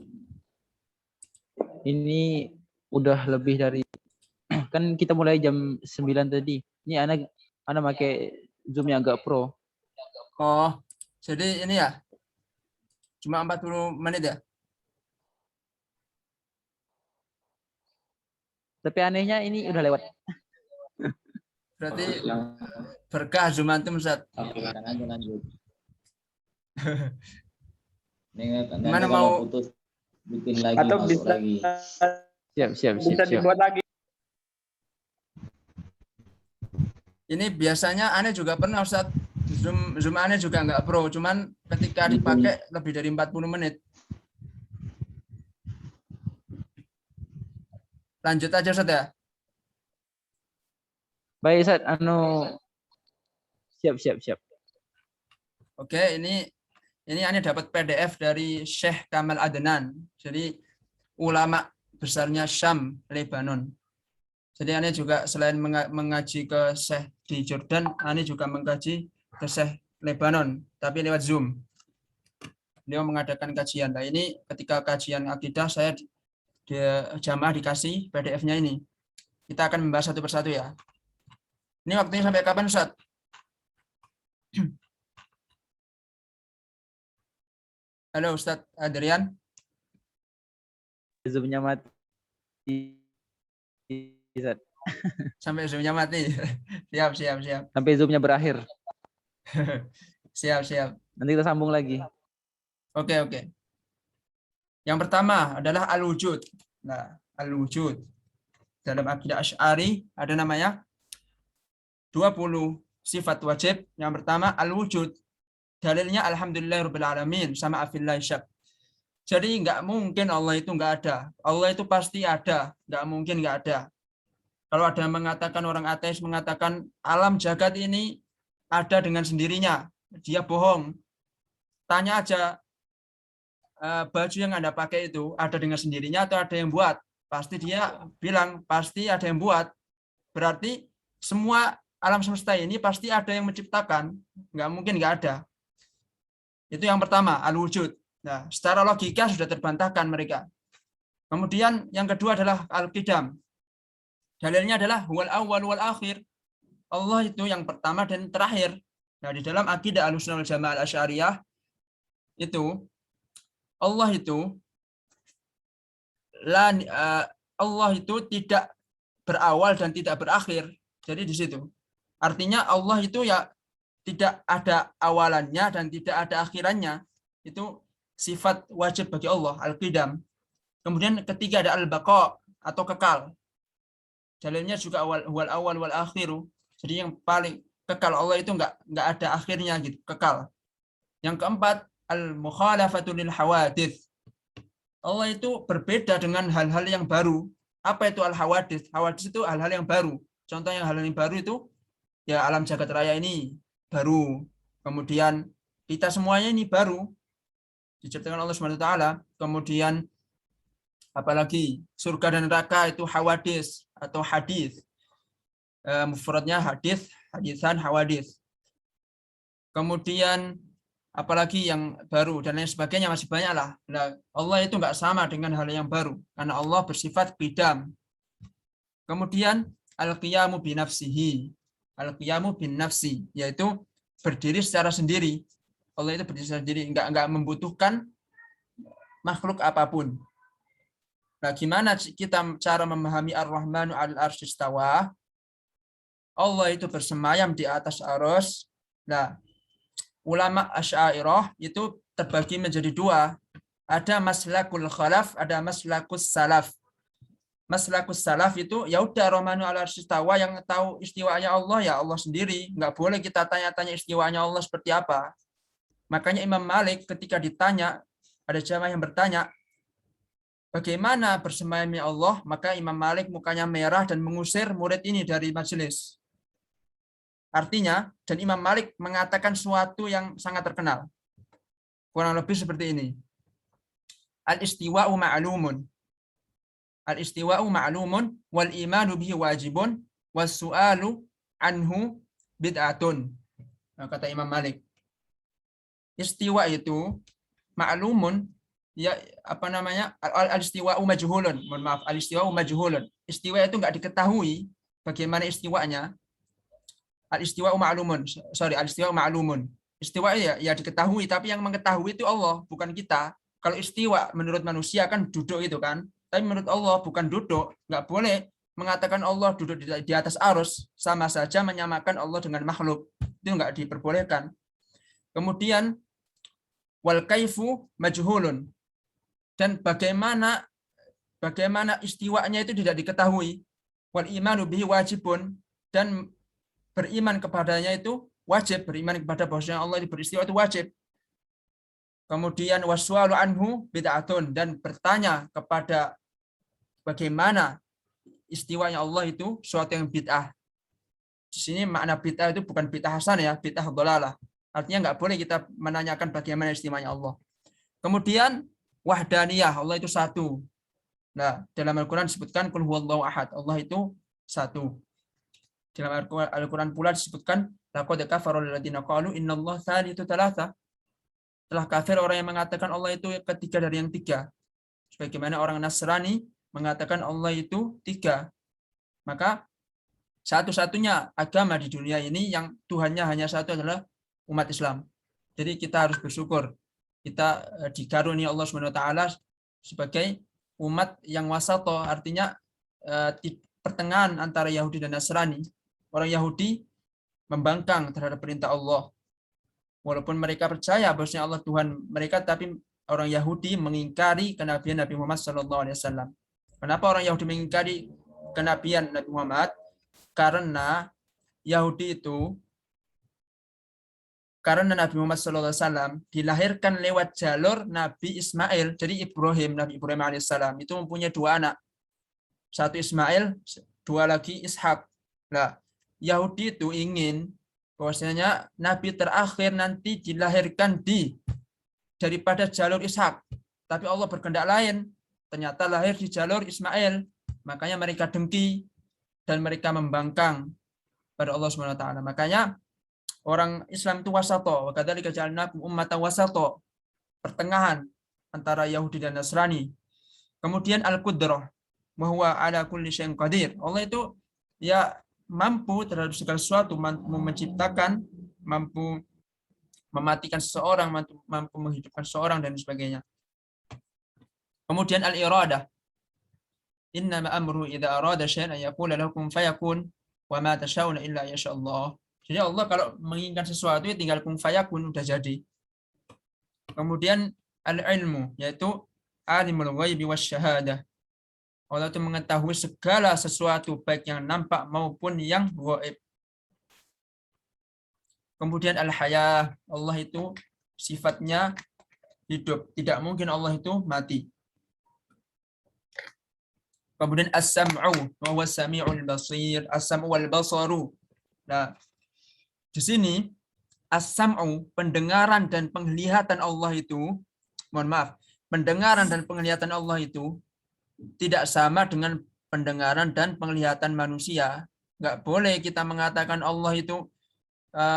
Ini udah lebih dari kan kita mulai jam 9 tadi. Ini anak pakai Zoom yang agak pro. Oh, jadi ini ya. Cuma 40 menit ya? Tapi anehnya ini udah lewat. Berarti berkah Zoom antum, Ustaz. Mana mau putus bikin lagi atau masuk bisa lagi. Siap. Bisa dibuat lagi. Ini biasanya aneh juga pernah Ustaz. Zoom aneh juga nggak pro, cuman ketika dipakai lebih dari 40 menit. Lanjut aja Ustaz ya. Baik Ustaz, siap. Oke, ini aneh dapat PDF dari Syekh Kamal Adnan. Jadi ulama besarnya Syam, Lebanon. Jadi Ane juga selain mengaji ke Syekh di Jordan, Ane juga mengkaji ke Syekh Lebanon, tapi lewat Zoom. Beliau mengadakan kajian. Nah ini ketika kajian akidah saya jamaah dikasih PDF-nya ini. Kita akan membahas satu persatu ya. Ini waktunya sampai kapan, Ustaz? Halo Ustaz Adrian. Zoom-nya mati. Sampai Zoom-nya mati. Siap. Sampai Zoom-nya berakhir. Siap. Nanti kita sambung lagi. Oke. Yang pertama adalah al-wujud. Nah, al-wujud. Dalam akidah Asy'ari ada namanya 20 sifat wajib. Yang pertama al-wujud. Dalilnya alhamdulillahirabbil alamin sama afillahi syak. Jadi nggak mungkin Allah itu nggak ada. Allah itu pasti ada. Nggak mungkin nggak ada. Kalau ada yang mengatakan, orang ateis mengatakan alam jagat ini ada dengan sendirinya, dia bohong. Tanya aja, baju yang Anda pakai itu ada dengan sendirinya atau ada yang buat? Pasti dia bilang pasti ada yang buat. Berarti semua alam semesta ini pasti ada yang menciptakan. Nggak mungkin nggak ada. Itu yang pertama, al-wujud. Nah, secara logika sudah terbantahkan mereka. Kemudian yang kedua adalah al-qidam. Dalilnya adalah huwal awwal wal akhir. Allah itu yang pertama dan terakhir. Nah, di dalam akidah Ahlussunnah wal Jamaah Al-Asy'ariyah itu Allah itu tidak berawal dan tidak berakhir. Jadi di situ. Artinya Allah itu ya tidak ada awalannya dan tidak ada akhirannya. Itu sifat wajib bagi Allah, al-qidam. Kemudian ketiga ada al-baqa atau kekal. Dalilnya juga wal awal wal akhiru. Jadi yang paling kekal Allah itu enggak ada akhirnya gitu, kekal. Yang keempat al-mukhalafatu lil hawadits. Allah itu berbeda dengan hal-hal yang baru. Apa itu al-hawadits? Hawadits itu hal-hal yang baru. Contoh yang hal yang baru itu ya alam jagat raya ini baru. Kemudian kita semuanya ini baru diciptakan Allah Subhanahu wa taala. Kemudian apalagi surga dan neraka itu hawadits atau hadis. Mufradnya hadis, hadisan, hawadits. Kemudian apalagi yang baru dan lain sebagainya masih banyak lah. Nah, Allah itu enggak sama dengan hal yang baru karena Allah bersifat qidam. Kemudian al-qiyamu binafsihi. Al-qiyamu bin nafsi, yaitu berdiri secara sendiri. Allah itu berdiri secara sendiri, enggak membutuhkan makhluk apapun. Nah, gimana kita cara memahami Ar-Rahmanu 'alal 'arsy istawa? Allah itu bersemayam di atas arsy. Nah, ulama Asy'ariyah itu terbagi menjadi dua. Ada maslakul khalaf, ada maslakus salaf. Maslakus salaf itu ya udah Rahmanu 'alal 'arsy istawa, yang tahu istiwanya Allah ya Allah sendiri. Enggak boleh kita tanya-tanya istiwanya Allah seperti apa. Makanya Imam Malik ketika ditanya, ada jamaah yang bertanya, bagaimana bersemayamnya Allah? Maka Imam Malik mukanya merah dan mengusir murid ini dari majelis. Artinya, dan Imam Malik mengatakan sesuatu yang sangat terkenal. Kurang lebih seperti ini. Al-istiwa'u ma'lumun. Al-istiwa'u ma'lumun wal imanu bihi wajibun was su'alu anhu bid'atun. Nah, kata Imam Malik. Istiwa itu ma'lumun, ya apa namanya, al-istiwa'u majhulun. Mohon maaf, al-istiwa'u majhulun. Istiwa itu enggak diketahui bagaimana istiwanya. Al-istiwa'u ma'lumun. Al-istiwa'u ma'lumun. Istiwa ya diketahui, tapi yang mengetahui itu Allah, bukan kita. Kalau istiwa menurut manusia kan duduk itu kan. Tapi menurut Allah bukan duduk. Enggak boleh mengatakan Allah duduk di atas arus, sama saja menyamakan Allah dengan makhluk. Itu enggak diperbolehkan. Kemudian wal kaifu majhulun. Dan bagaimana istiwanya itu tidak diketahui. Wal imanu bihi wajibun, dan beriman kepadanya itu wajib, beriman kepada bahwasanya Allah itu beristiwa itu wajib. Kemudian waswalu anhu bid'atun, dan bertanya kepada bagaimana istiwanya Allah itu suatu yang bid'ah. Di sini makna bid'ah itu bukan bid'ah hasan ya, bid'ah dhalalah. Artinya enggak boleh kita menanyakan bagaimana istiwanya Allah. Kemudian wahdaniyah, Allah itu satu. Nah, dalam Al-Qur'an disebutkan qul huwallahu ahad, Allah itu satu. Dalam Al-Quran pula disebutkan, laqad kafara alladziina qalu innallaha tsalitsu tsalatsa. Telah kafir orang yang mengatakan Allah itu ketiga dari yang tiga. Sebagaimana orang Nasrani mengatakan Allah itu tiga. Maka satu-satunya agama di dunia ini yang Tuhannya hanya satu adalah umat Islam. Jadi kita harus bersyukur. Kita dikaruniai Allah SWT sebagai umat yang wasato, artinya di pertengahan antara Yahudi dan Nasrani. Orang Yahudi membangkang terhadap perintah Allah. Walaupun mereka percaya bahwasanya Allah Tuhan mereka, tapi orang Yahudi mengingkari kenabian Nabi Muhammad SAW. Kenapa orang Yahudi mengingkari kenabian Nabi Muhammad? Karena Yahudi itu, karena Nabi Muhammad SAW dilahirkan lewat jalur Nabi Ismail. Jadi Nabi Ibrahim alaihissalam itu mempunyai dua anak. Satu Ismail, dua lagi Ishak. Nah, Yahudi itu ingin bahwasanya Nabi terakhir nanti dilahirkan daripada jalur Ishak. Tapi Allah berkehendak lain. Ternyata lahir di jalur Ismail. Makanya mereka dengki dan mereka membangkang pada Allah SWT. Makanya orang Islam itu wasato. Wa kadzalika ja'alnakum ummatan wasato. Pertengahan antara Yahudi dan Nasrani. Kemudian al-qudrah. Wa huwa ala kulli syai'in qadir. Allah itu ya mampu terhadap segala sesuatu, mampu menciptakan, mampu mematikan seseorang, mampu menghidupkan seseorang dan sebagainya. Kemudian al-iradah. Innama amruhu idza arada syai'an yaqula lahu kun fayakun wa ma tasyauna illa yasha Allah. Jadi Allah kalau menginginkan sesuatu ya tinggal kun fayakun, udah jadi. Kemudian al-ilmu, yaitu alimul ghaibi wasyahadah. Allah itu mengetahui segala sesuatu baik yang nampak maupun yang gaib. Kemudian al-hayah, Allah itu sifatnya hidup, tidak mungkin Allah itu mati. Kemudian as-sam'u wa huwa as-sami'ul basir, as-sam'u wal basaru. Nah, di sini as-sam'u, pendengaran dan penglihatan Allah itu, pendengaran dan penglihatan Allah itu tidak sama dengan pendengaran dan penglihatan manusia. Nggak boleh kita mengatakan Allah itu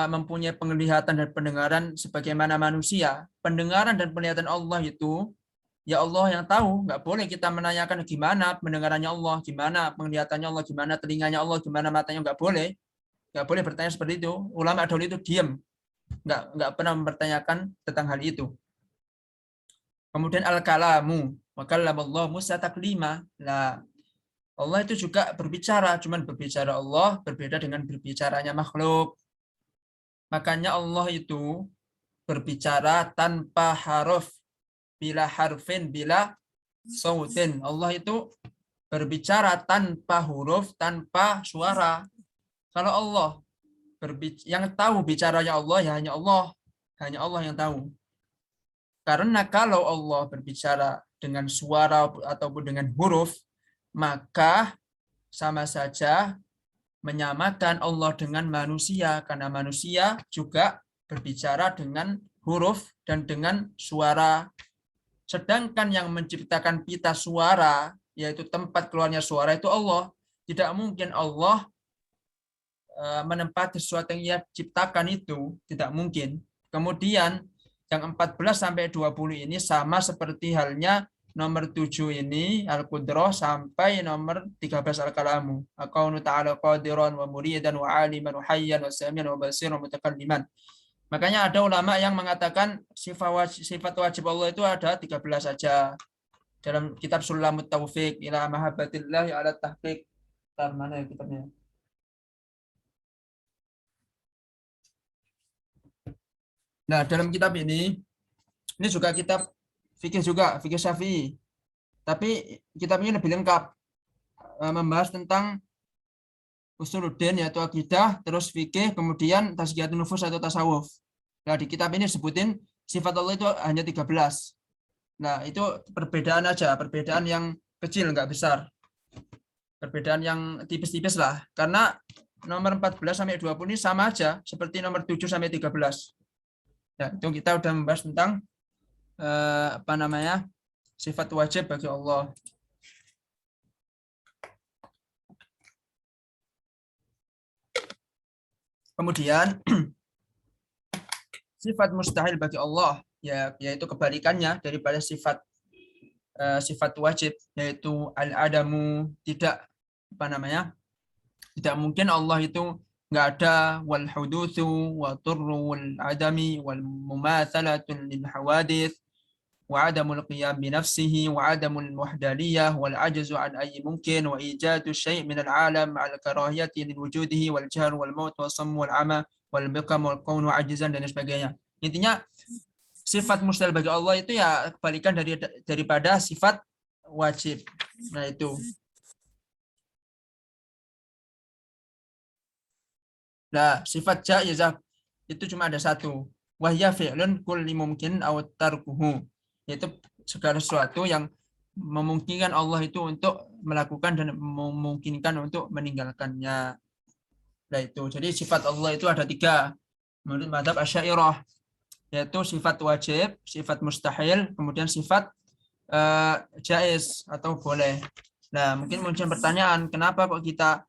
mempunyai penglihatan dan pendengaran sebagaimana manusia. Pendengaran dan penglihatan Allah itu ya Allah yang tahu. Nggak boleh kita menanyakan gimana pendengarannya Allah, gimana penglihatannya Allah, gimana telinganya Allah, gimana matanya. Nggak boleh. Nggak boleh bertanya seperti itu. Ulama dahulu itu diam. Nggak pernah mempertanyakan tentang hal itu. Kemudian al-kalamu. Wa kallama Allah Musa taklima. Nah, Allah itu juga berbicara, cuman berbicara Allah berbeda dengan berbicaranya makhluk. Makanya Allah itu berbicara tanpa haruf, bila harfin, bila sautin. Allah itu berbicara tanpa huruf, tanpa suara. Kalau Allah yang tahu bicaranya Allah ya hanya Allah yang tahu. Karena kalau Allah berbicara dengan suara ataupun dengan huruf, maka sama saja menyamakan Allah dengan manusia, karena manusia juga berbicara dengan huruf dan dengan suara. Sedangkan yang menciptakan pita suara, yaitu tempat keluarnya suara, itu Allah. Tidak mungkin Allah menempati sesuatu yang Ia ciptakan itu, tidak mungkin. Kemudian yang 14 sampai 20 ini sama seperti halnya nomor 7 ini al-qudrah sampai nomor 13 al-kalamu. Aqaunu ta'ala qadiran wa muridan wa aliman wa hayyan wa samian wa basiran wa mutakalliman. Makanya ada ulama yang mengatakan sifat wajib Allah itu ada 13 saja. Dalam kitab Sulamut Taufiq ila mahabbatillahi ala tahqiq. Mana ya kitabnya? Nah, dalam kitab ini juga kitab fikih juga, fikih Syafi'i. Tapi kitab ini lebih lengkap, membahas tentang usuluddin yaitu akidah, terus fikih, kemudian tazkiyatun nufus atau tasawuf. Nah, di kitab ini sebutin sifat Allah itu hanya 13. Nah, itu perbedaan aja, perbedaan yang kecil, nggak besar. Perbedaan yang tipis-tipis lah. Karena nomor 14 sampai 20 ini sama aja seperti nomor 7 sampai 13. Ya, itu kita udah membahas tentang sifat wajib bagi Allah. Kemudian sifat mustahil bagi Allah yaitu kebalikannya daripada sifat wajib, yaitu al-adamu, tidak tidak mungkin Allah itu nggak ada, wal hudutsu wa turru wal adami wal mumathalatu lil hawadits wa adamul qiyam bi nafsihi wa adamul wahdaniyah wal ajzu an ayyi mumkin wa ijadu syai' min al alam al karahiyati lil wujudihi wal jahr wal maut wa samm wal ama wal biqam wal qawn wa ajzan dan sebagainya. Intinya sifat mustahil bagi Allah itu ya kebalikan daripada sifat wajib. Nah itu. Nah, sifat jaizah itu cuma ada satu. Wahya fi'lun kulli mumkin aw tarkuhu. Yaitu segala sesuatu yang memungkinkan Allah itu untuk melakukan dan memungkinkan untuk meninggalkannya. Nah itu. Jadi sifat Allah itu ada 3 menurut mazhab Asy'ariyah, yaitu sifat wajib, sifat mustahil, kemudian sifat jaiz atau boleh. Nah, mungkin muncul pertanyaan, kenapa kok kita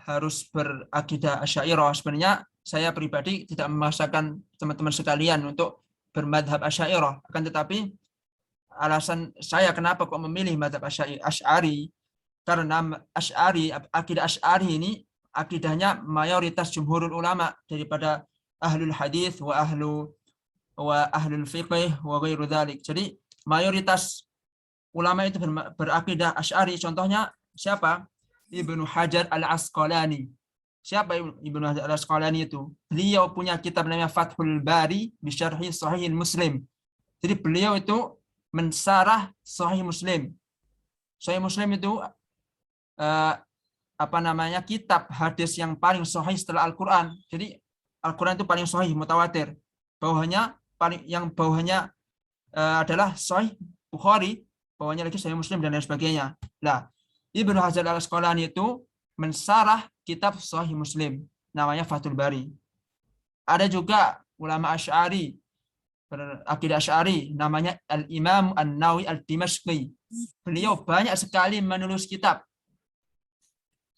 harus berakidah Asy'ariyah? Sebenarnya saya pribadi tidak memaksakan teman-teman sekalian untuk bermadhab Asy'ariyah, akan tetapi alasan saya kenapa kok memilih madhab Asy'ari, karena akidah Asy'ari ini akidahnya mayoritas jumhurul ulama daripada ahlul hadis wa ahlul fiqh wa ghairu dzalik. Jadi mayoritas ulama itu berakidah Asy'ari. Contohnya siapa? Ibnu Hajar al-Asqalani. Siapa Ibnu Hajar al-Asqalani itu? Beliau punya kitab namanya Fathul Bari bi syarhi Sahih Muslim. Jadi beliau itu mensarah Sahih Muslim. Sahih Muslim itu kitab hadis yang paling sahih setelah Al-Qur'an. Jadi Al-Qur'an itu paling sahih, mutawatir. Bawahnya adalah Sahih Bukhari, bawahnya lagi Sahih Muslim dan lain sebagainya. Nah, Ibnu Hajar al-Asqalani itu mensarah kitab Sahih Muslim, namanya Fathul Bari. Ada juga ulama Asy'ari, berakidah Asy'ari, namanya Al-Imam An-Nawawi Al-Dimashqi. Beliau banyak sekali menulis kitab.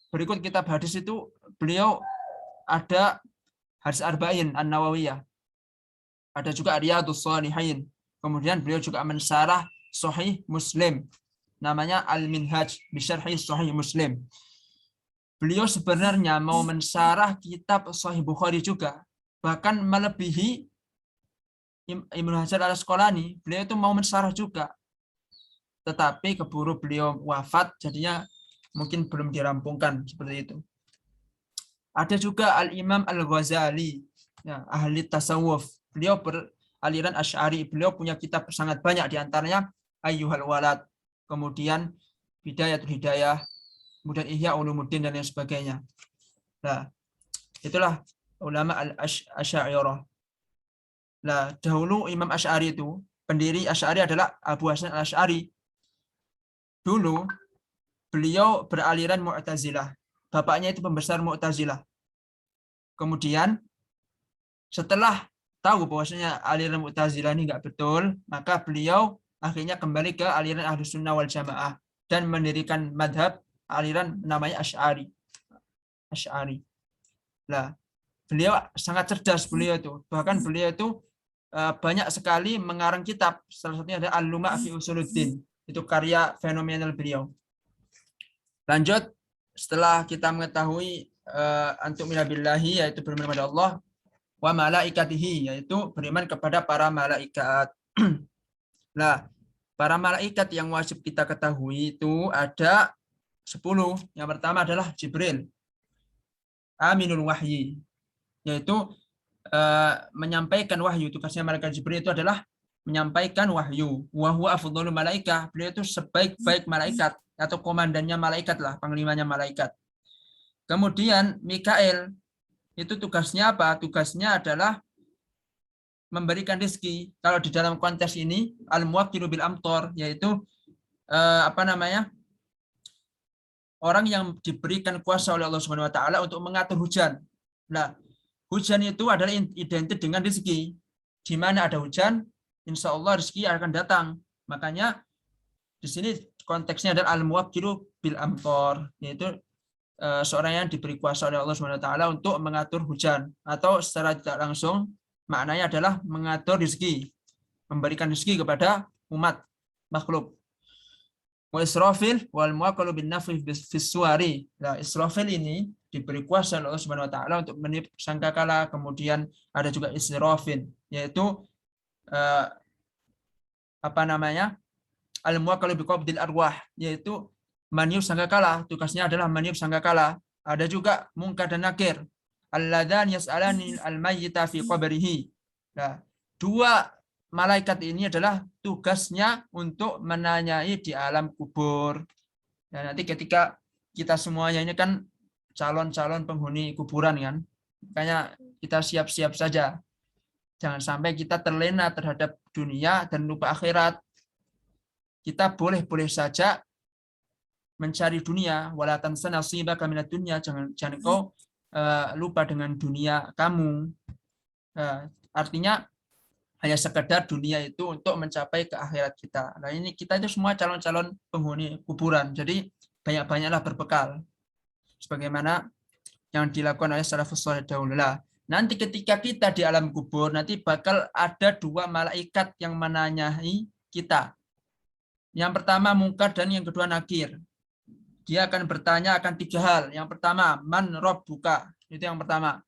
Berikut kitab hadis itu beliau ada Hadis Arba'in An-Nawawiyah. Ada juga Riyadhus Shalihin. Kemudian beliau juga mensarah Sahih Muslim, namanya Al-Minhaj bi Syarhi Sahih Muslim. Beliau sebenarnya mau mensarah kitab Sahih Bukhari juga, bahkan melebihi Ibnu Hajar al-Asqalani. Beliau itu mau mensarah juga, tetapi keburu beliau wafat, jadinya mungkin belum dirampungkan seperti itu. Ada juga Al-Imam Al-Ghazali, ya, ahli tasawuf. Beliau beraliran Asy'ari. Beliau punya kitab sangat banyak, diantaranya Ayyuhal Walad, kemudian Bidayatul Hidayah, kemudian Ihya Ulumuddin dan lain sebagainya. Nah, itulah ulama Asy'ariyah. Nah, dahulu Imam Asy'ari itu, pendiri Asy'ari adalah Abu Hasan Al-Asy'ari. Dulu beliau beraliran Mu'tazilah. Bapaknya itu pembesar Mu'tazilah. Kemudian setelah tahu bahwasanya aliran Mu'tazilah ini enggak betul, maka beliau akhirnya kembali ke aliran Ahlus Sunnah wal Jamaah dan mendirikan madhab aliran namanya Asy'ari. Nah, beliau sangat cerdas beliau itu. Bahkan beliau itu banyak sekali mengarang kitab. Salah satunya ada Al-Luma' fi Usuluddin. Itu karya fenomenal beliau. Lanjut, setelah kita mengetahui antu'mina billahi, yaitu beriman kepada Allah, wa malaikatihi, yaitu beriman kepada para malaikat. Nah, para malaikat yang wajib kita ketahui itu ada 10. Yang pertama adalah Jibril, Aminul Wahyi, yaitu menyampaikan wahyu. Tugasnya malaikat Jibril itu adalah menyampaikan wahyu. Wa huwa afdhalul malaikah, beliau itu sebaik-baik malaikat atau komandannya malaikat lah, panglimanya malaikat. Kemudian Mikail itu tugasnya apa? Tugasnya adalah memberikan rezeki. Kalau di dalam konteks ini al-muwakkilu bil amtor, yaitu orang yang diberikan kuasa oleh Allah Subhanahu wa taala untuk mengatur hujan. Nah, hujan itu adalah identik dengan rezeki. Di mana ada hujan, insya Allah rezeki akan datang. Makanya di sini konteksnya adalah al-muwakkilu bil amtor, yaitu seorang yang diberi kuasa oleh Allah Subhanahu wa taala untuk mengatur hujan, atau secara tidak langsung maknanya adalah mengatur rezeki, memberikan rezeki kepada umat makhluk. Wa Israfil wal muwakkalu bin nafhi fis suwari. Nah, Israfil ini diberi kuasa oleh Allah Subhanahu wa taala untuk meniup sangkakala, kemudian ada juga Israfil, yaitu al-muwakkalu biqabdil arwah, yaitu meniup sangkakala, tugasnya adalah meniup sangkakala. Ada juga Munkar dan Nakir, alladzan yas'alani al-mayyita fi qabrihi. Nah, dua malaikat ini adalah tugasnya untuk menanyai di alam kubur. Dan nanti ketika kita semuanya ini kan calon-calon penghuni kuburan kan, makanya kita siap-siap saja. Jangan sampai kita terlena terhadap dunia dan lupa akhirat. Kita boleh-boleh saja mencari dunia, wala tansa nasibaka minad dunya, jangan kau lupa dengan dunia kamu. Artinya hanya sekedar dunia itu untuk mencapai ke akhirat kita. Nah, ini kita itu semua calon-calon penghuni kuburan. Jadi banyak-banyaklah berbekal. Sebagaimana yang dilakukan oleh salafus saleh dahulu. Nanti ketika kita di alam kubur, nanti bakal ada dua malaikat yang menanyai kita. Yang pertama Munkar dan yang kedua Nakir. Dia akan bertanya akan tiga hal. Yang pertama, man rabbuka. Itu yang pertama.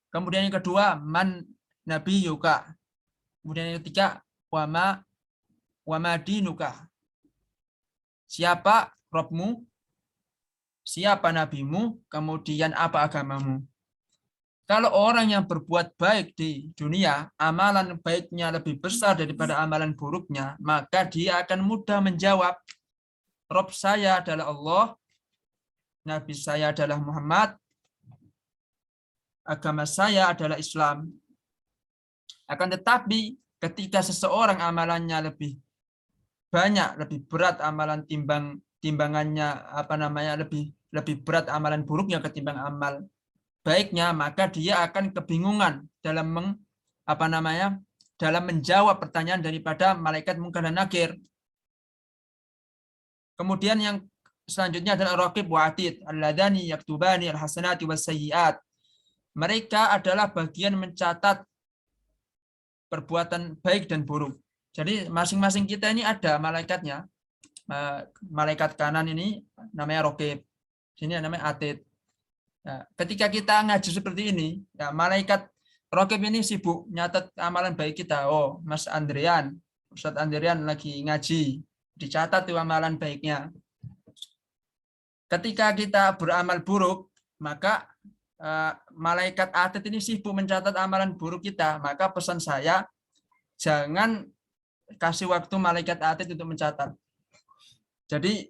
Kemudian yang kedua, man nabiyuka. Kemudian yang ketiga, wama dinuka. Siapa Rabbmu? Siapa nabimu? Kemudian apa agamamu? Kalau orang yang berbuat baik di dunia, amalan baiknya lebih besar daripada amalan buruknya, maka dia akan mudah menjawab, Rabb saya adalah Allah, Nabi saya adalah Muhammad, agama saya adalah Islam. Akan tetapi ketika seseorang amalannya lebih banyak, lebih berat amalan timbangannya lebih berat amalan buruknya ketimbang amal baiknya, maka dia akan kebingungan dalam dalam menjawab pertanyaan daripada malaikat Munkar dan Nakir. Kemudian yang selanjutnya adalah Raqib wa Atid, alladzani yaktubani alhasanati wasayyi'at. Mereka adalah bagian mencatat perbuatan baik dan buruk. Jadi masing-masing kita ini ada malaikatnya. Malaikat kanan ini namanya Raqib, sini namanya Atid. Nah, ketika kita ngaji seperti ini, ya, malaikat Raqib ini sibuk nyatat amalan baik kita. Oh, Mas Andrian, Ustadz Andrian lagi ngaji, dicatat tuh amalan baiknya. Ketika kita beramal buruk, maka malaikat Atid ini sibuk mencatat amalan buruk kita. Maka pesan saya, jangan kasih waktu malaikat Atid untuk mencatat. Jadi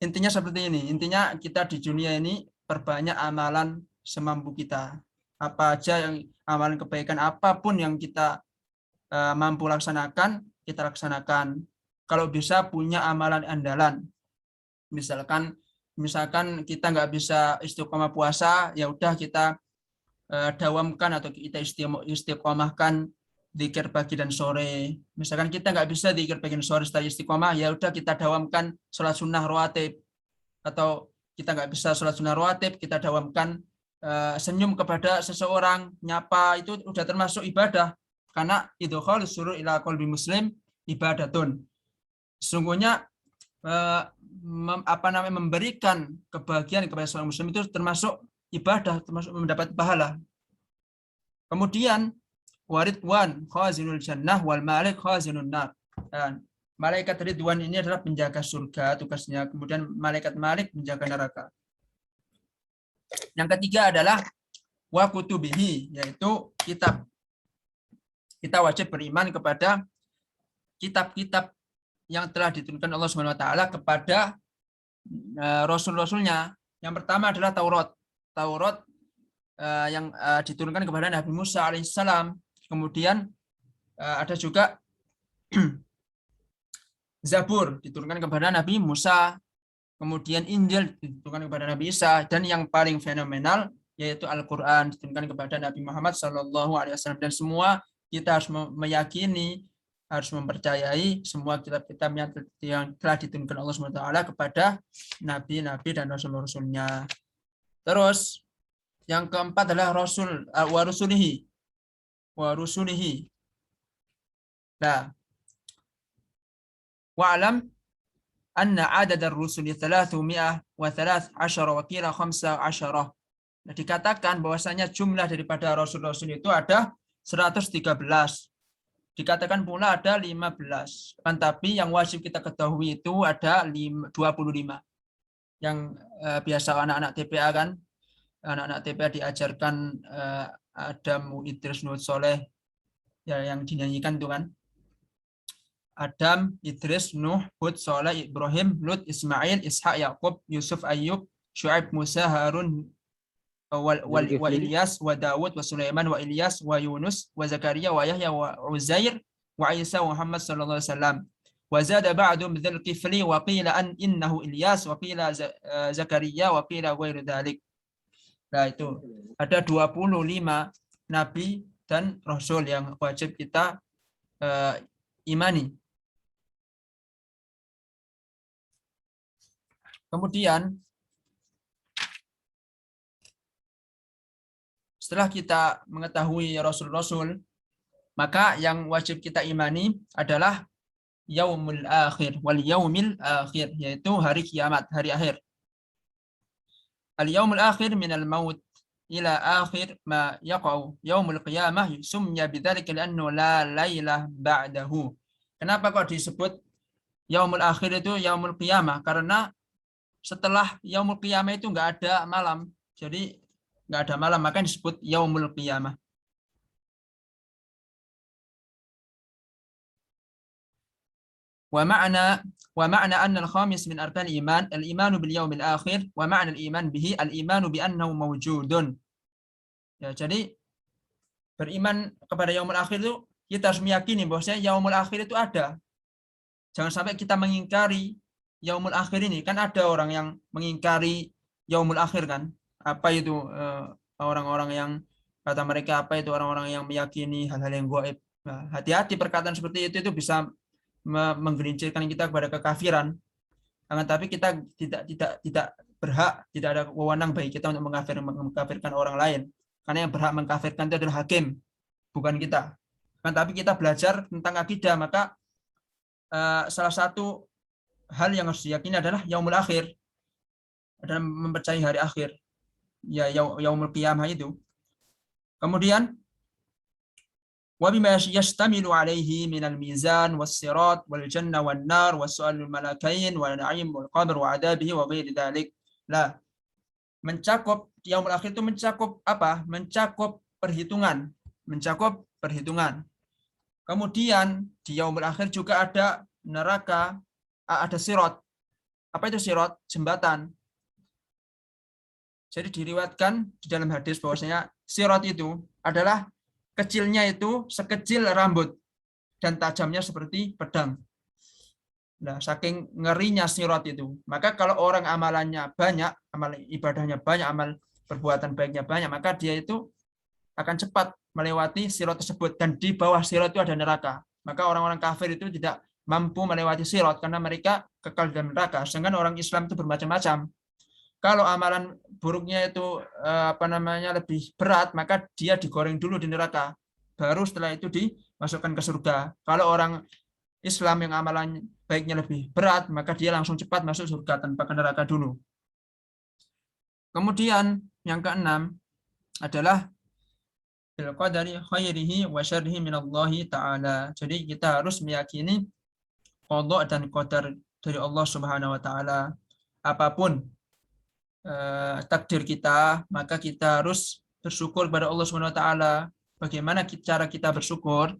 intinya seperti ini. Intinya kita di dunia ini perbanyak amalan semampu kita. Apa aja yang amalan kebaikan apapun yang kita mampu laksanakan, kita laksanakan. Kalau bisa punya amalan andalan. Misalkan kita nggak bisa istiqomah puasa, ya udah kita dawamkan atau kita istiqomahkan dzikir pagi dan sore. Misalkan kita nggak bisa dzikir pagi dan sore setelah istiqomah, ya udah kita dawamkan sholat sunnah rawatib. Atau kita nggak bisa sholat sunnah rawatib, kita dawamkan senyum kepada seseorang, nyapa, itu udah termasuk ibadah. Karena idkhal surur ila qalbi muslim ibadatun. Sesungguhnya memberikan kebahagiaan kepada seorang muslim itu termasuk ibadah, termasuk mendapat pahala. Kemudian waridwan khazinul jannah wal malik khazinun nar. Dan malaikat Ridwan ini adalah penjaga surga tugasnya, kemudian malaikat Malik menjaga neraka. Yang ketiga adalah wa kutubihi, yaitu kitab. Kita wajib beriman kepada kitab-kitab yang telah diturunkan Allah Subhanahu wa taala kepada rasul-rasulnya. Yang pertama adalah Taurat. Taurat yang diturunkan kepada Nabi Musa alaihissalam. Kemudian ada juga Zabur diturunkan kepada Nabi Musa. Kemudian Injil diturunkan kepada Nabi Isa, dan yang paling fenomenal yaitu Al-Qur'an diturunkan kepada Nabi Muhammad SAW. Dan semua kita harus meyakini, harus mempercayai semua kitab-kitab yang telah diturunkan Allah SWT kepada nabi-nabi dan rasul-rasulnya. Terus yang keempat adalah rasul wa rusulihi. Wa rusulihi. Nah, wa'lam anna adad ar-rusuli 313 wa qila 15. Nah, dikatakan bahwasanya jumlah daripada rasul-rasul itu ada 113. Dikatakan pula ada 15. Tapi yang wajib kita ketahui itu ada 25. Yang biasa anak-anak TPA kan, anak-anak TPA diajarkan Adam, Idris, Nuh, Soleh, ya, yang dinyanyikan itu kan. Adam, Idris, Nuh, Hud, Soleh, Ibrahim, Lut, Ismail, Ishak, Yakub, Yusuf, Ayub, Syuaib, Musa, Harun, wa Ilyas, wa Dawud, wa Sulaiman, wa Ilyas, wa Yunus, wa Zakaria, wa Yahya, wa Uzair, wa Isa, wa Muhammad sallallahu alaihi wasallam. Wa zada ba'dum dzal kifli wa qila an innahu Ilyas wa qila Zakaria wa qila ghairu dzalik. Nah, itu ada 25 nabi dan rasul yang wajib kita imani. Kemudian setelah kita mengetahui rasul-rasul, maka yang wajib kita imani adalah yaumul akhir wal yaumil akhir, yaitu hari kiamat, hari akhir. Al yaumul akhir min al maut ila akhir ma yaqau yaumul qiyamah sumya bidzalika li'annahu la lailah ba'dahu. Kenapa kok disebut yaumul akhir itu yaumul qiyamah? Karena setelah yaumul qiyamah itu enggak ada malam. Jadi enggak ada malam, maka disebut yaumul qiyamah. ومعنى أن الخامس من أركان الإيمان باليوم الآخر ومعنى الإيمان به الإيمان بأنه موجود. Ya, jadi beriman kepada yaumul akhir itu kita harus meyakini bahwasanya yaumul akhir itu ada. Jangan sampai kita mengingkari yaumul akhir ini. Kan ada orang yang mengingkari yaumul akhir kan. Apa itu orang-orang yang kata mereka apa itu orang-orang yang meyakini hal-hal yang gaib. Nah, hati-hati perkataan seperti itu bisa menggelincirkan kita kepada kekafiran. Tapi kita tidak berhak, tidak ada wewenang bagi kita untuk mengkafirkan orang lain. Karena yang berhak mengkafirkan itu adalah hakim, bukan kita. Tapi kita belajar tentang akidah, maka salah satu hal yang harus diyakini adalah yaumul akhir, adalah mempercayai hari akhir, ya yaumul qiyamah itu. Kemudian وبما يشتمل عليه من الميزان والصراط والجنة والنار والسؤال الملكين والنعيم والقبر وعذابه وغير ذلك. Lah, mencakup yaumul akhir itu mencakup apa? Mencakup perhitungan, Kemudian di yaumul akhir juga ada neraka, ada sirat. Apa itu sirat? Jembatan. Jadi diriwayatkan di dalam hadis bahwasanya sirat itu adalah kecilnya itu sekecil rambut dan tajamnya seperti pedang. Nah, saking ngerinya sirat itu. Maka kalau orang amalannya banyak, amal ibadahnya banyak, amal perbuatan baiknya banyak, maka dia itu akan cepat melewati sirat tersebut. Dan di bawah sirat itu ada neraka. Maka orang-orang kafir itu tidak mampu melewati sirat karena mereka kekal dalam neraka. Sedangkan orang Islam itu bermacam-macam. Kalau amalan buruknya itu lebih berat, maka dia digoreng dulu di neraka. Baru setelah itu dimasukkan ke surga. Kalau orang Islam yang amalan baiknya lebih berat, maka dia langsung cepat masuk surga tanpa ke neraka dulu. Kemudian yang keenam adalah bil qadari khairihi wa syarrihi minallahi ta'ala. Jadi kita harus meyakini qada dan qadar dari Allah Subhanahu wa taala. Apapun takdir kita, maka kita harus bersyukur kepada Allah Subhanahu wa taala. Bagaimana cara kita bersyukur?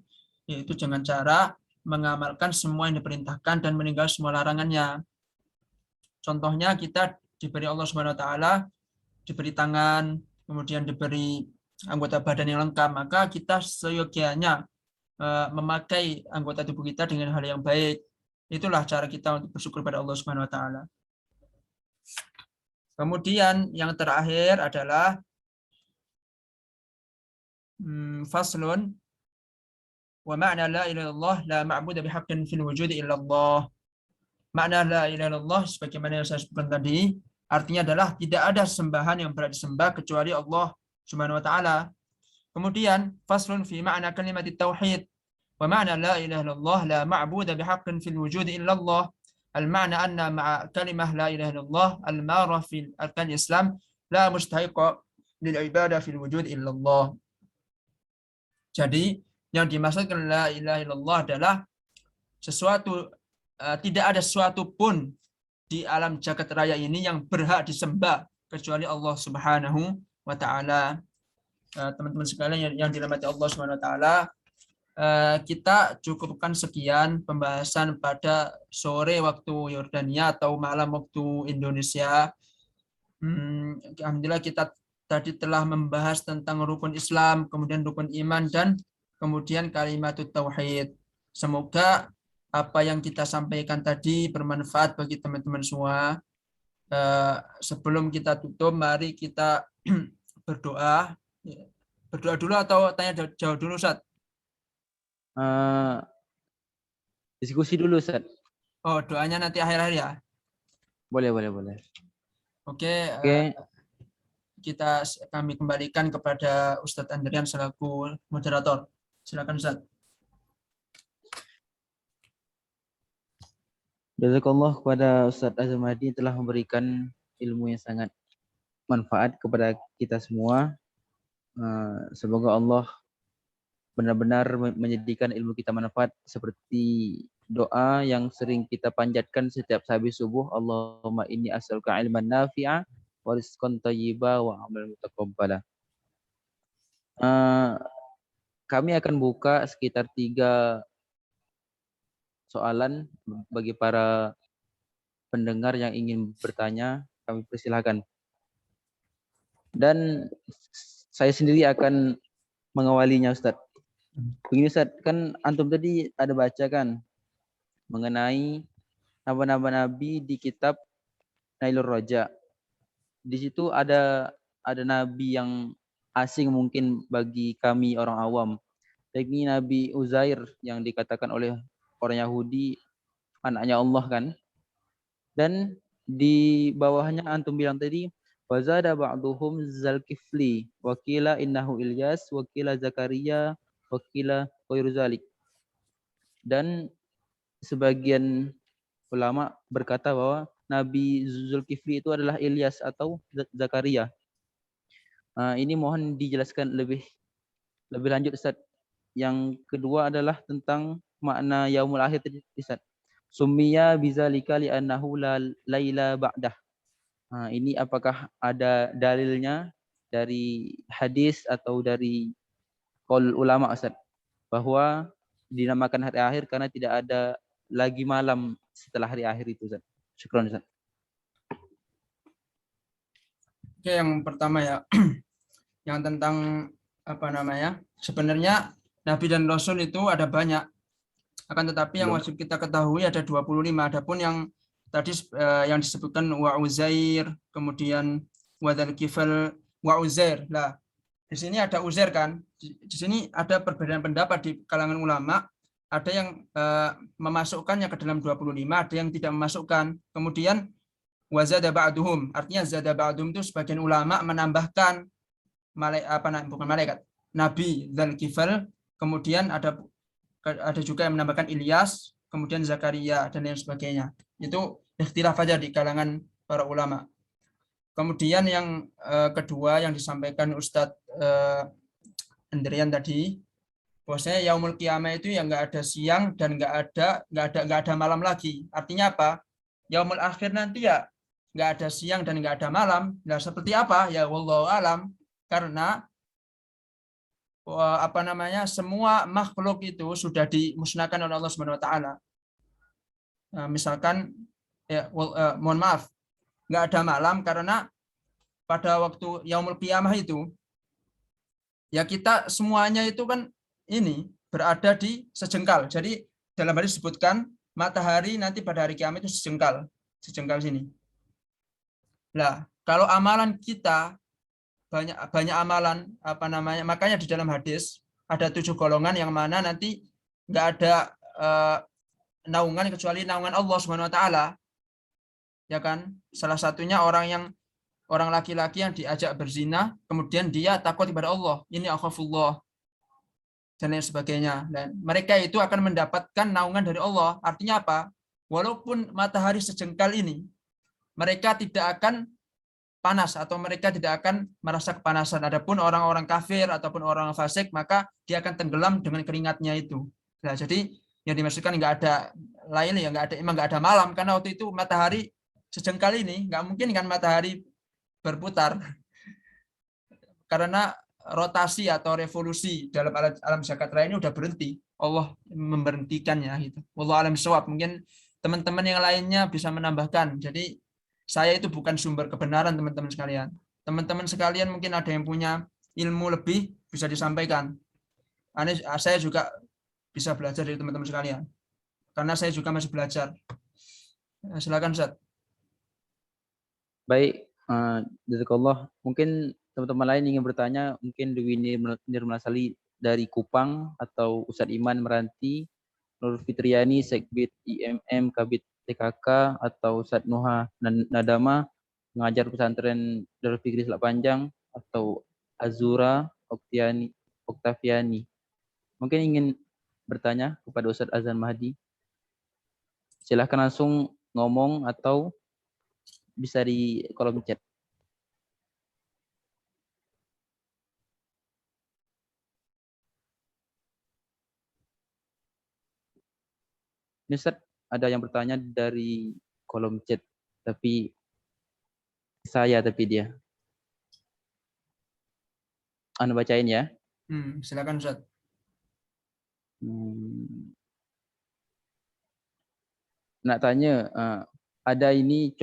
Yaitu dengan cara mengamalkan semua yang diperintahkan dan meninggalkan semua larangannya. Contohnya kita diberi Allah Subhanahu wa taala, diberi tangan, kemudian diberi anggota badan yang lengkap, maka kita seyogianya memakai anggota tubuh kita dengan hal yang baik. Itulah cara kita untuk bersyukur pada Allah Subhanahu wa taala. Kemudian yang terakhir adalah faslun wa ma'na la ilaha illallah la ma'budu bihaqqin fil wujudi illallah. Makna la ilaha illallah sebagaimana yang saya sebutkan tadi Artinya adalah tidak ada sembahan yang berhak disembah kecuali Allah Subhanahu wa taala. Kemudian faslun fi ma'na kalimat tauhid. Wa ma'na la ilaha illallah la ma'budu bihaqqin fil wujud illallah. Al-ma'na anna ma'a kalimah la ilaha illallah al-mara fil arkan Islam la mustahiqa lil ibadah fil wujud illallah. Jadi yang dimaksudkan la ilaha illallah adalah sesuatu tidak ada sesuatu pun di alam jagat raya ini yang berhak disembah kecuali Allah Subhanahu wa taala. Teman-teman sekalian yang dirahmati Allah Subhanahu wa taala, kita cukupkan sekian pembahasan pada sore waktu Yordania atau malam waktu Indonesia. Alhamdulillah kita tadi telah membahas tentang rukun Islam, kemudian rukun iman, dan kemudian kalimat tauhid. Semoga apa yang kita sampaikan tadi bermanfaat bagi teman-teman semua. Sebelum kita tutup, mari kita berdoa. Berdoa dulu atau tanya jawab dulu, Ustaz? Diskusi dulu, Ustaz. Oh, doanya nanti akhir-akhir ya? Boleh. Oke. Kami kembalikan kepada Ustadz Andrian selaku moderator. Silakan, Ustadz. Jazakallah kepada Ustadz Azam Mahdi telah memberikan ilmu yang sangat manfaat kepada kita semua. Semoga Allah benar-benar menjadikan ilmu kita manfaat seperti doa yang sering kita panjatkan setiap habis subuh. Allahumma inni as'aluka ilman nafi'a wa rizqan thayyiba wa amalan mutaqabbala. Kami akan buka sekitar 3 soalan bagi para pendengar yang ingin bertanya. Kami persilahkan. Dan saya sendiri akan mengawalinya, Ustaz. Begini, Ustaz, kan antum tadi ada baca kan mengenai nama-nama nabi di kitab Nailur Raja. Di situ ada nabi yang asing mungkin bagi kami orang awam. Yakni Nabi Uzair yang dikatakan oleh orang Yahudi anaknya Allah kan. Dan di bawahnya antum bilang tadi wazada ba'duhum Zalkifli wakila innahu Ilyas wakila Zakaria wakila ghairu zalik. Dan sebagian ulama berkata bahwa Nabi Zulkifli itu adalah Ilyas atau Zakaria. Ini mohon dijelaskan lebih lanjut, Ustaz. Yang kedua adalah tentang makna yaumul akhir tadi, Ustaz. Summiya bizalika li'annahu la laila ba'dah. Ini apakah ada dalilnya dari hadis atau dari qaul ulama, Ustaz, bahwa dinamakan hari akhir karena tidak ada lagi malam setelah hari akhir itu, Ustaz. Syukran, Ustaz. Oke, yang pertama ya, yang tentang sebenarnya Nabi dan Rasul itu ada banyak. Akan tetapi yang wajib kita ketahui ada 25. Adapun yang tadi yang disebutkan wa Uzair, kemudian wa Dzalkifl, wa Uzair. Nah, di sini ada Uzair kan? Di sini ada perbedaan pendapat di kalangan ulama. Ada yang memasukkannya ke dalam 25, ada yang tidak memasukkan. Kemudian wa zada ba'duhum, artinya zada ba'duhum itu sebagian ulama menambahkan Nabi Dzalkifl, kemudian ada juga yang menambahkan Ilyas, kemudian Zakaria dan lain sebagainya. Itu ikhtilaf aja di kalangan para ulama. Kemudian yang kedua yang disampaikan Ustadz Andrian tadi, bahwasanya yaumul qiyamah itu yang nggak ada siang dan nggak ada malam lagi. Artinya apa? Yaumul akhir nanti ya nggak ada siang dan nggak ada malam. Nah, seperti apa? Ya wallahu alam. Karena semua makhluk itu sudah dimusnahkan oleh Allah Subhanahu wa taala. Misalkan mohon maaf, nggak ada malam karena pada waktu yaumul qiyamah itu ya kita semuanya itu kan ini berada di sejengkal. Jadi dalam hadis disebutkan matahari nanti pada hari kiamat itu sejengkal sini. Nah, kalau amalan kita banyak amalan makanya di dalam hadis ada 7 golongan yang mana nanti nggak ada naungan kecuali naungan Allah Subhanahu wa taala. ya kan? Salah satunya orang laki-laki yang diajak berzina, kemudian dia takut kepada Allah, ini akhafullah dan lain sebagainya. Dan mereka itu akan mendapatkan naungan dari Allah. Artinya apa? Walaupun matahari sejengkal ini, mereka tidak akan panas atau mereka tidak akan merasa kepanasan. Adapun orang-orang kafir ataupun orang fasik, maka dia akan tenggelam dengan keringatnya itu. Nah, jadi yang dimaksudkan nggak ada lain ya, emang nggak ada malam, karena waktu itu matahari sejengkal ini nggak mungkin kan matahari berputar, karena rotasi atau revolusi dalam alam zakat raya ini udah berhenti. Allah memberhentikannya gitu. Wallahu alam shawab. Mungkin teman-teman yang lainnya bisa menambahkan. Jadi saya itu bukan sumber kebenaran, teman-teman sekalian. Teman-teman sekalian mungkin ada yang punya ilmu lebih, bisa disampaikan. Saya juga bisa belajar dari teman-teman sekalian. Karena saya juga masih belajar. Silakan, Ustaz. Baik, jazakallah. Mungkin teman-teman lain ingin bertanya, mungkin Dewi Nirmasali dari Kupang, atau Ustadz Iman Meranti, Nur Fitriani, Sekbid IMM, Kabid TKK, atau Ustadz Nuha Nadama, mengajar pesantren Darul Fikri Selak Panjang, atau Azura Oktaviani. Mungkin ingin bertanya kepada Ustadz Azan Mahdi. Silahkan langsung ngomong atau bisa di kolom chat. Ini Ustaz, ada yang bertanya dari kolom chat, tapi dia. Anda bacain ya. Silakan, Ustaz. Nak tanya, ada ini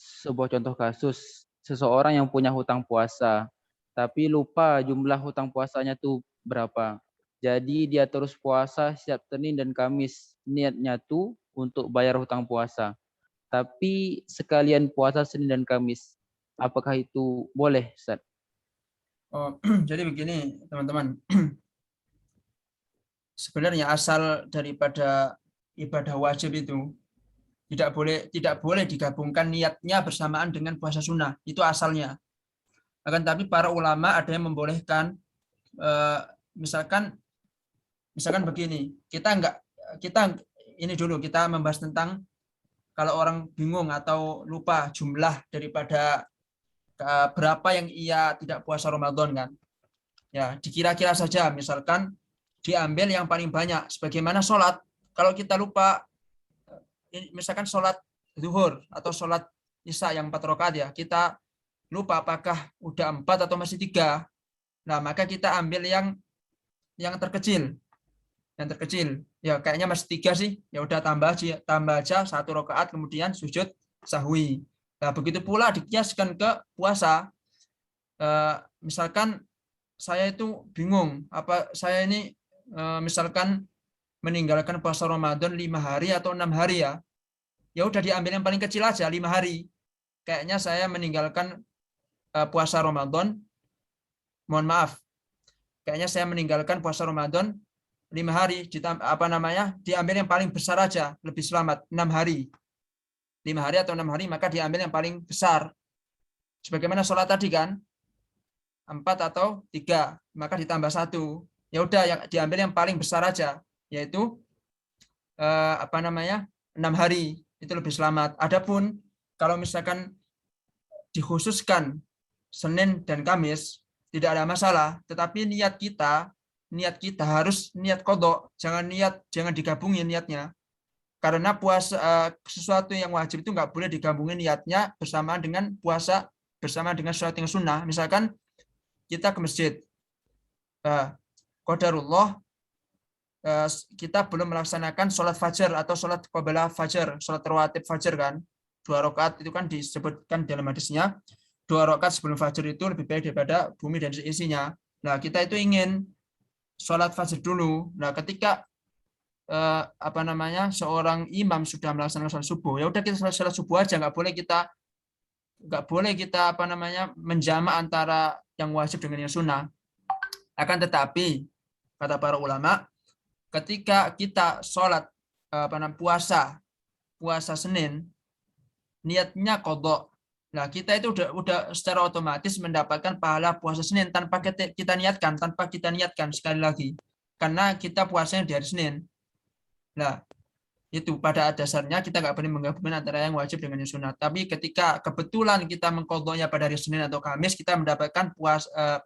sebuah contoh kasus seseorang yang punya hutang puasa, tapi lupa jumlah hutang puasanya tuh berapa. Jadi dia terus puasa setiap Senin dan Kamis. Niatnya tuh untuk bayar hutang puasa. Tapi sekalian puasa Senin dan Kamis. Apakah itu boleh, Ustaz? Oh, jadi begini, teman-teman. Sebenarnya asal daripada ibadah wajib itu tidak boleh digabungkan niatnya bersamaan dengan puasa sunnah. Itu asalnya. Akan tapi para ulama ada yang membolehkan, misalkan begini, kita ini dulu kita membahas tentang kalau orang bingung atau lupa jumlah daripada berapa yang ia tidak puasa Ramadan kan. Ya, dikira-kira saja, misalkan diambil yang paling banyak sebagaimana sholat. Kalau kita lupa, misalkan sholat zuhur atau sholat isya yang 4 rakaat ya, kita lupa apakah udah 4 atau masih 3. Nah, maka kita ambil yang terkecil. Yang terkecil. Ya kayaknya masih 3 sih. Ya udah tambah aja 1 rakaat kemudian sujud sahwi. Nah, begitu pula dikiaskan ke puasa. Misalkan saya itu bingung, apa saya ini misalkan meninggalkan puasa Ramadan 5 hari atau 6 hari ya. Ya udah diambil yang paling kecil aja 5 hari. Kayaknya saya meninggalkan puasa Ramadan, mohon maaf. Kayaknya saya meninggalkan puasa Ramadan 5 hari, diambil yang paling besar aja, lebih selamat, 6 hari. 5 hari atau 6 hari, maka diambil yang paling besar. Sebagaimana sholat tadi kan, 4 atau 3, maka ditambah 1. Ya udah, yang diambil yang paling besar aja, yaitu 6 hari, itu lebih selamat. Adapun kalau misalkan dikhususkan Senin dan Kamis, tidak ada masalah, tetapi niat kita harus niat qadha, jangan digabungin niatnya. Karena puasa sesuatu yang wajib itu nggak boleh digabungin niatnya bersamaan dengan puasa, bersamaan dengan sesuatu yang sunnah. Misalkan kita ke masjid, qadarullah kita belum melaksanakan sholat fajar atau sholat qabla fajar, sholat rawatib fajar kan, 2 rakaat itu kan disebutkan dalam hadisnya, 2 rakaat sebelum fajar itu lebih baik daripada bumi dan seisinya. Nah, kita itu ingin sholat fajar dulu. Nah, ketika seorang imam sudah melaksanakan sholat subuh, ya udah kita sholat subuh aja, nggak boleh kita menjamak antara yang wajib dengan yang sunnah. Akan tetapi kata para ulama, ketika kita sholat puasa Senin, niatnya qadha. Nah, kita itu udah secara otomatis mendapatkan pahala puasa Senin tanpa kita niatkan sekali lagi. Karena kita puasanya di hari Senin. Nah, itu pada dasarnya kita nggak boleh menggabungkan antara yang wajib dengan yang sunat. Tapi ketika kebetulan kita mengqadhanya pada hari Senin atau Kamis, kita mendapatkan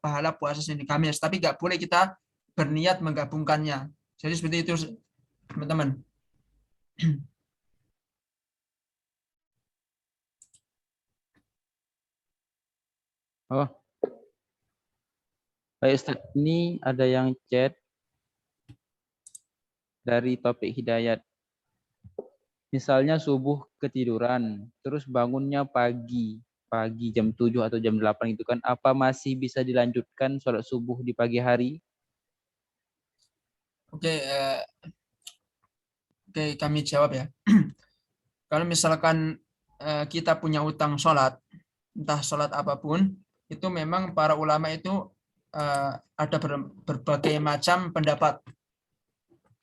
pahala puasa Senin Kamis. Tapi nggak boleh kita berniat menggabungkannya. Jadi seperti itu, teman-teman. Oh, baik Ustaz. Ini ada yang chat dari topik hidayat. Misalnya subuh ketiduran, terus bangunnya pagi jam 7 atau jam 8 itu kan, apa masih bisa dilanjutkan sholat subuh di pagi hari? Oke, kami jawab ya. Kalau misalkan kita punya utang sholat, entah sholat apapun, itu memang para ulama itu ada berbagai macam pendapat.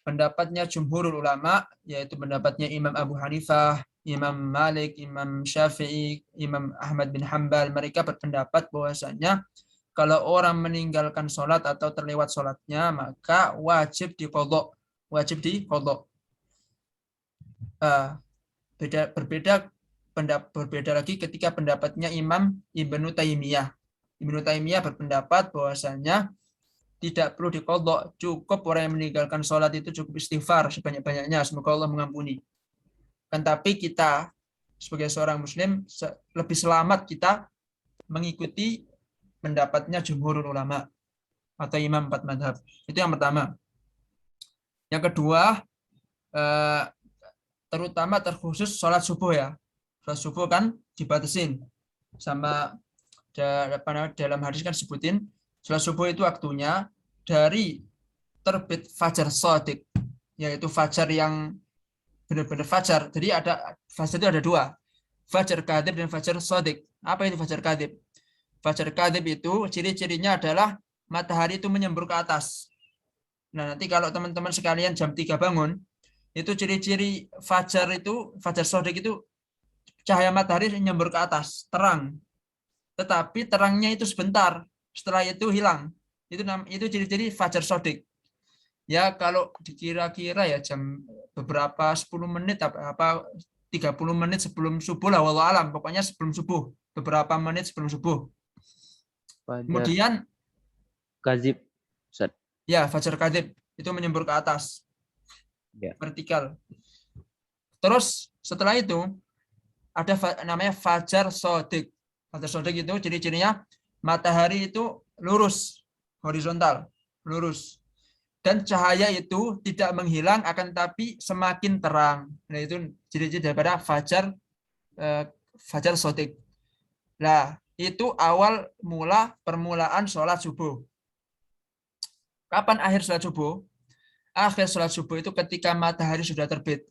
Pendapatnya jumhurul ulama, yaitu pendapatnya Imam Abu Hanifah, Imam Malik, Imam Syafi'i, Imam Ahmad bin Hambal. Mereka berpendapat bahwasanya kalau orang meninggalkan sholat atau terlewat sholatnya, maka wajib diqadha. Wajib diqadha. Berbeda lagi ketika pendapatnya Imam Ibnu Taimiyah. Ibnu Taimiyah berpendapat bahwasanya tidak perlu diqadha, cukup orang yang meninggalkan sholat itu cukup istighfar sebanyak-banyaknya, semoga Allah mengampuni. Kan tapi kita sebagai seorang muslim lebih selamat kita mengikuti pendapatnya jumhurul ulama atau imam 4 madhab. Itu yang pertama. Yang kedua, terutama terkhusus sholat subuh ya. Sholat subuh kan dibatasin sama dalam hadis kan sebutin sholat subuh itu waktunya dari terbit fajar shadiq, yaitu fajar yang benar-benar fajar. Jadi ada fajar itu ada dua, fajar kadhib dan fajar shadiq. Apa itu fajar kadhib? Fajar kadhib itu ciri-cirinya adalah matahari itu menyembur ke atas. Nah, nanti kalau teman-teman sekalian jam 3 bangun, itu ciri-ciri fajar itu, fajar shadiq itu cahaya matahari menyembur ke atas, terang. Tetapi terangnya itu sebentar, setelah itu hilang. Itu ciri-ciri fajar shadiq. Ya kalau dikira-kira ya jam beberapa 10 menit apa 30 menit sebelum subuh lah, wallahu alam, pokoknya sebelum subuh, beberapa menit sebelum subuh. Fajar Kemudian kadzib, Ustaz. ya fajar kadhib itu menyembur ke atas, Ya. vertikal. Terus setelah itu ada namanya fajar shadiq. Fajar shadiq itu ciri-cirinya matahari itu lurus, horizontal, lurus. Dan cahaya itu tidak menghilang, akan tapi semakin terang. Nah, itu ciri-ciri daripada fajar shadiq. Nah, itu awal permulaan sholat subuh. Kapan akhir sholat subuh? Akhir sholat subuh itu ketika matahari sudah terbit,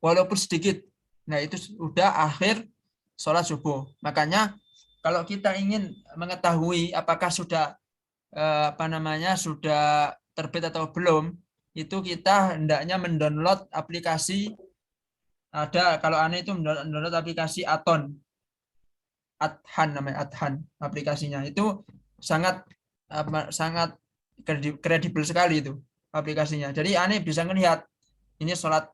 walaupun sedikit. Nah, itu sudah akhir sholat subuh. Makanya kalau kita ingin mengetahui apakah sudah sudah terbit atau belum, itu kita hendaknya mendownload aplikasi. Ada, kalau aneh itu mendownload aplikasi Adhan namanya, Adhan aplikasinya. Itu sangat sangat kredibel sekali itu aplikasinya. Jadi aneh bisa melihat ini sholat,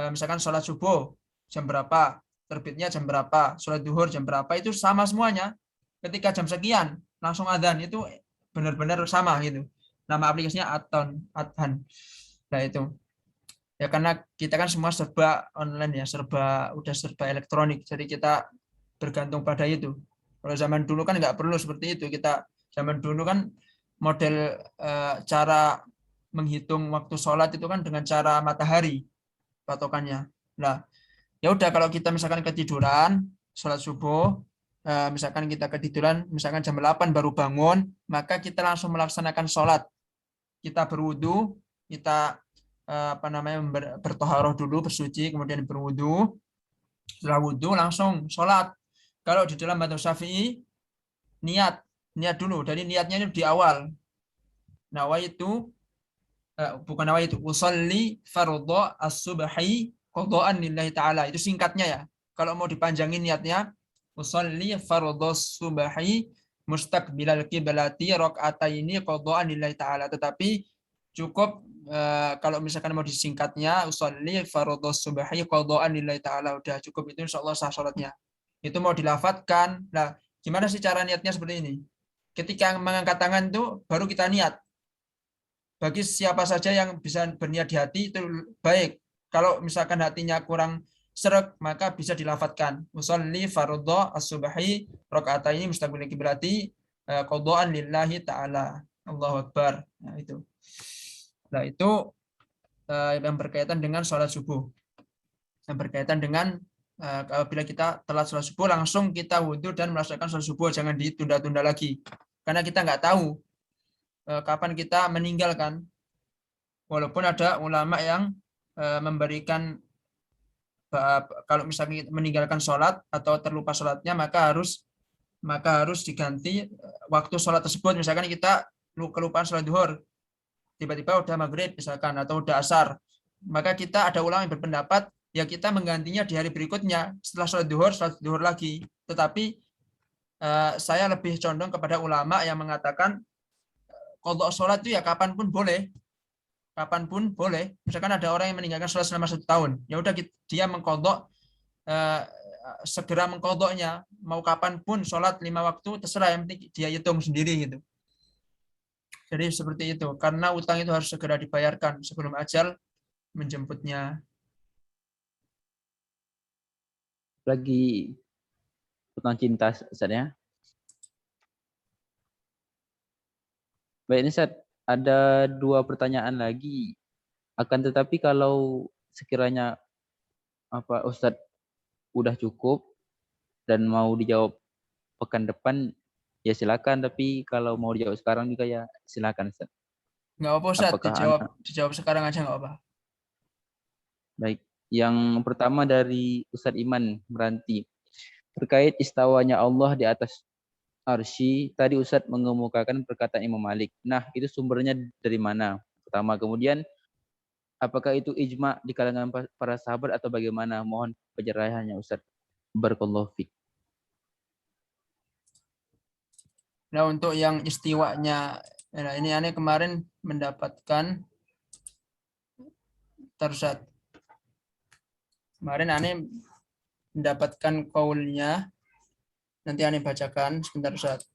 misalkan sholat subuh jam berapa, terbitnya jam berapa, sholat duhur jam berapa, itu sama semuanya. Ketika jam sekian langsung adzan, itu benar-benar sama gitu. Nama aplikasinya Adhan. Nah itu ya karena kita kan semua serba online ya, udah serba elektronik, jadi kita bergantung pada itu. Kalau zaman dulu kan nggak perlu seperti itu. Kita zaman dulu kan model cara menghitung waktu sholat itu kan dengan cara matahari patokannya. Nah, ya udah kalau kita misalkan ketiduran sholat subuh, misalkan kita ketiduran misalkan jam 8 baru bangun, maka kita langsung melaksanakan sholat. Kita berwudu, kita bertoharoh dulu, bersuci, kemudian berwudu. Setelah wudu langsung sholat. Kalau di dalam mazhab Syafi'i niat dulu. Jadi niatnya itu di awal. Nawaitu bukan nawaitu, usolli fardhu as-subhi qadhaan lillahi ta'ala. Itu singkatnya ya. kalau mau dipanjangin niatnya, usolli fardhos subhi mustaqbilal qiblati rakaataini qadhaan lillahi ta'ala. Tetapi cukup kalau misalkan mau disingkatnya, usolli fardhos subhi qadhaan lillahi ta'ala, udah cukup, itu insyaallah sah salatnya. Itu mau dilafatkan. Nah, gimana sih cara niatnya seperti ini? Ketika mengangkat tangan itu baru kita niat. Bagi siapa saja yang bisa berniat di hati itu baik. Kalau misalkan hatinya kurang seret, maka bisa dilafatkan. Usolli fardhu as-subhi rakaataini mustaqbil qiblati qadhaan lillahi ta'ala. Allahu Akbar. Nah, itu. Nah, itu yang berkaitan dengan sholat subuh. Yang berkaitan dengan apabila kita telat sholat subuh, langsung kita wudhu dan melaksanakan sholat subuh. Jangan ditunda-tunda lagi. Karena kita nggak tahu kapan kita meninggalkan. Walaupun ada ulama yang memberikan kalau misalnya meninggalkan sholat atau terlupa sholatnya, maka harus diganti waktu sholat tersebut. Misalkan kita kelupaan sholat duhur, tiba-tiba udah maghrib misalkan atau udah asar, maka kita ada ulama yang berpendapat ya kita menggantinya di hari berikutnya setelah sholat duhur lagi. Tetapi saya lebih condong kepada ulama yang mengatakan qadha sholat itu ya kapanpun boleh. Misalkan ada orang yang meninggalkan sholat selama 1 tahun, ya udah dia mengqadha, segera mengqadhanya, mau kapanpun sholat 5 waktu terserah, yang penting dia hitung sendiri gitu. Jadi seperti itu, karena utang itu harus segera dibayarkan sebelum ajal menjemputnya. Lagi utang cinta Ustaz ya. Baik, ini Ustaz, ada 2 pertanyaan lagi. Akan tetapi kalau sekiranya Ustaz udah cukup dan mau dijawab pekan depan, ya silakan. Tapi kalau mau dijawab sekarang juga ya silakan Ustaz. Nggak apa Ustaz, dijawab sekarang aja nggak apa. Baik, yang pertama dari Ustadz Iman Meranti. Terkait istawanya Allah di atas arsy, tadi Ustadz mengemukakan perkataan Imam Malik. Nah, itu sumbernya dari mana? Pertama, kemudian apakah itu ijma di kalangan para sahabat atau bagaimana? Mohon penjelasannya Ustadz. Barakallahu fiik. Nah, untuk yang istiwanya, nah ini aneh kemarin mendapatkan tersat. Kemarin aneh mendapatkan kaulnya. Nanti aneh bacakan sebentar Ustaz.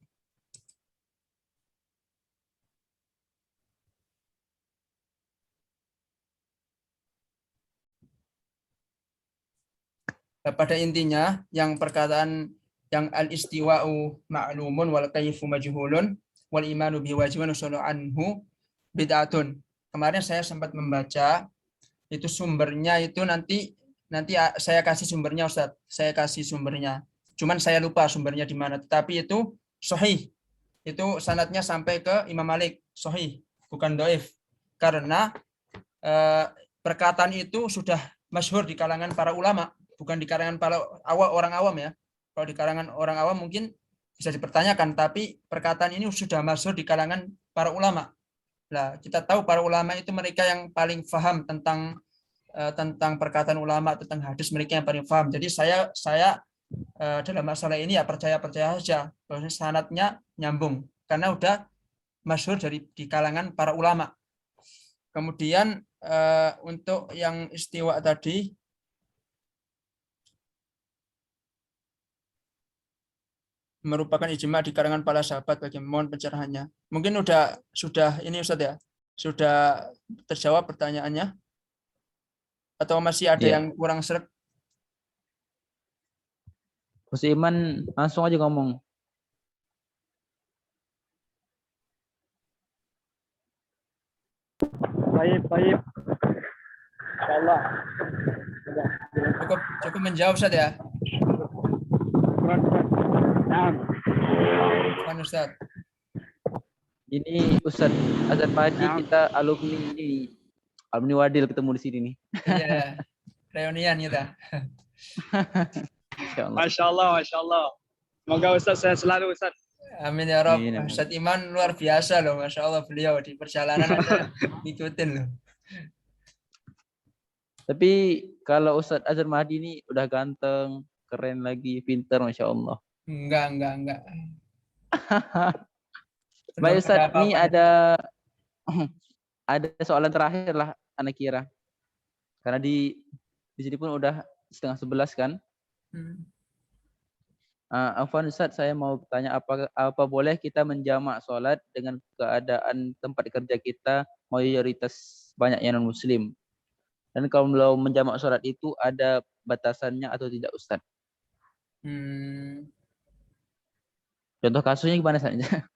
Nah, pada intinya yang perkataan yang al-istiwa'u ma'lumun wal kayfu majhulun wal imanu bihi wajibun usul anhu bid'atun. Kemarin saya sempat membaca itu sumbernya itu nanti saya kasih sumbernya Ustaz. Saya kasih sumbernya. Cuman saya lupa sumbernya di mana. Tetapi itu sahih. Itu sanadnya sampai ke Imam Malik. Sahih, bukan dhaif. Karena perkataan itu sudah masyhur di kalangan para ulama, bukan di kalangan para orang awam ya. Kalau di kalangan orang awam mungkin bisa dipertanyakan, tapi perkataan ini sudah masyhur di kalangan para ulama. Nah, kita tahu para ulama itu mereka yang paling paham tentang perkataan ulama, tentang hadis, mereka yang paling paham. Jadi saya dalam masalah ini ya percaya saja bahwa sanadnya nyambung karena udah masyhur di kalangan para ulama. Kemudian untuk yang istiwa tadi, merupakan ijma di kalangan para sahabat, bagaimana pencerahannya? Mungkin sudah ini Ustaz ya, sudah terjawab pertanyaannya atau masih ada yang kurang seret? Ustaz Iman langsung aja ngomong. Baik. Insyaallah. Cukup menjawab Ustaz ya. Nah, Ustaz. Ini Ustaz Azhar Mahdi, kita alumni Wadil ketemu di sini nih. Iya, reunian kita. Masya Allah. Semoga Ustaz sehat selalu Ustaz. Amin ya Rob. Ustaz Iman luar biasa loh, Masya Allah, beliau di perjalanan ada ngikutin loh. Tapi kalau Ustaz Azhar Mahdi ini udah ganteng, keren lagi, pintar, Masya Allah. Enggak. Belum Baik ada Ustadz, ini apa-apa. ada soalan terakhir lah, anak kira. Karena di sini pun udah 10:30 kan. Afwan Ustadz, saya mau tanya apa boleh kita menjamak sholat dengan keadaan tempat kerja kita mayoritas banyaknya non muslim? Dan kalau menjamak sholat itu ada batasannya atau tidak Ustadz? Contoh kasusnya gimana saja?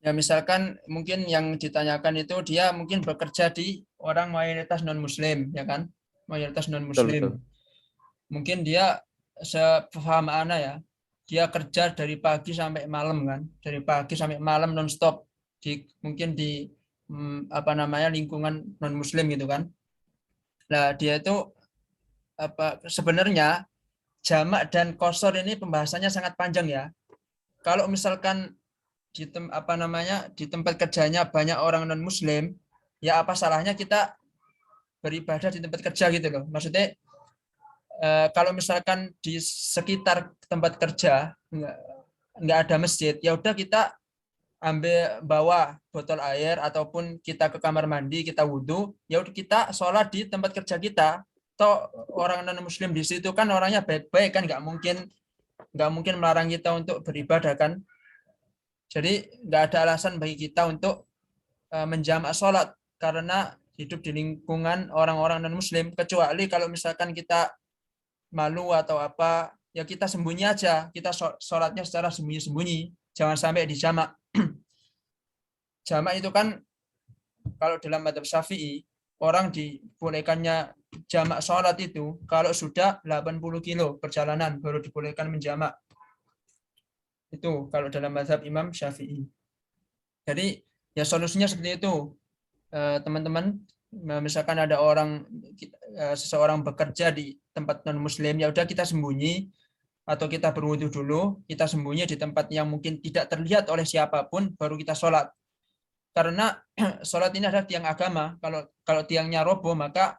Ya misalkan mungkin yang ditanyakan itu dia mungkin bekerja di orang mayoritas non muslim, ya kan? Mayoritas non Betul, betul. muslim. Mungkin dia sepaham ana ya, dia kerja dari pagi sampai malam kan, dari pagi sampai malam nonstop mungkin di lingkungan non muslim gitu kan. Nah dia itu sebenarnya jamak dan qashar ini pembahasannya sangat panjang ya. Kalau misalkan di tempat kerjanya banyak orang non muslim, ya apa salahnya kita beribadah di tempat kerja gitu loh. Maksudnya kalau misalkan di sekitar tempat kerja nggak ada masjid, ya udah kita bawa botol air ataupun kita ke kamar mandi, kita wudhu, ya udah kita sholat di tempat kerja kita. Toh orang non muslim di situ kan orangnya baik-baik kan, nggak mungkin melarang kita untuk beribadah kan. Jadi nggak ada alasan bagi kita untuk menjamak sholat karena hidup di lingkungan orang-orang non muslim, kecuali kalau misalkan kita malu atau apa, ya kita sembunyi aja, kita sholatnya secara sembunyi-sembunyi, jangan sampai dijamak. Jamak itu kan kalau dalam madzhab Syafi'i, orang dibolehkannya jamak sholat itu kalau sudah 80 kilo perjalanan baru dibolehkan menjamak. Itu kalau dalam mazhab Imam Syafi'i. Jadi ya solusinya seperti itu, teman-teman. Misalkan ada seseorang bekerja di tempat non muslim, ya udah kita sembunyi atau kita berwudu dulu, kita sembunyi di tempat yang mungkin tidak terlihat oleh siapapun, baru kita sholat. Karena sholat ini adalah tiang agama. Kalau tiangnya roboh, maka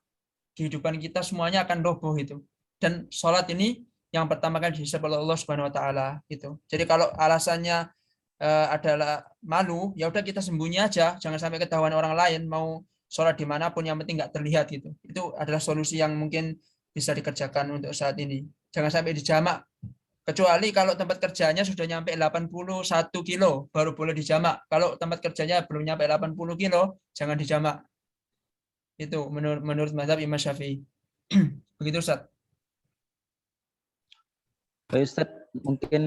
kehidupan kita semuanya akan roboh itu. Dan sholat ini yang pertama kali dihisab oleh Allah Subhanahu Wa Taala gitu. Jadi kalau alasannya adalah malu, ya udah kita sembunyi aja, jangan sampai ketahuan orang lain. Mau sholat dimanapun, yang penting nggak terlihat gitu. Itu adalah solusi yang mungkin bisa dikerjakan untuk saat ini. Jangan sampai dijamak. Kecuali kalau tempat kerjanya sudah nyampe 81 kilo, baru boleh dijamak. Kalau tempat kerjanya belum nyampe 80 kilo, jangan dijamak. Itu menurut mazhab Imam Syafi'i. Begitu Ustaz. Baik Ustadz, mungkin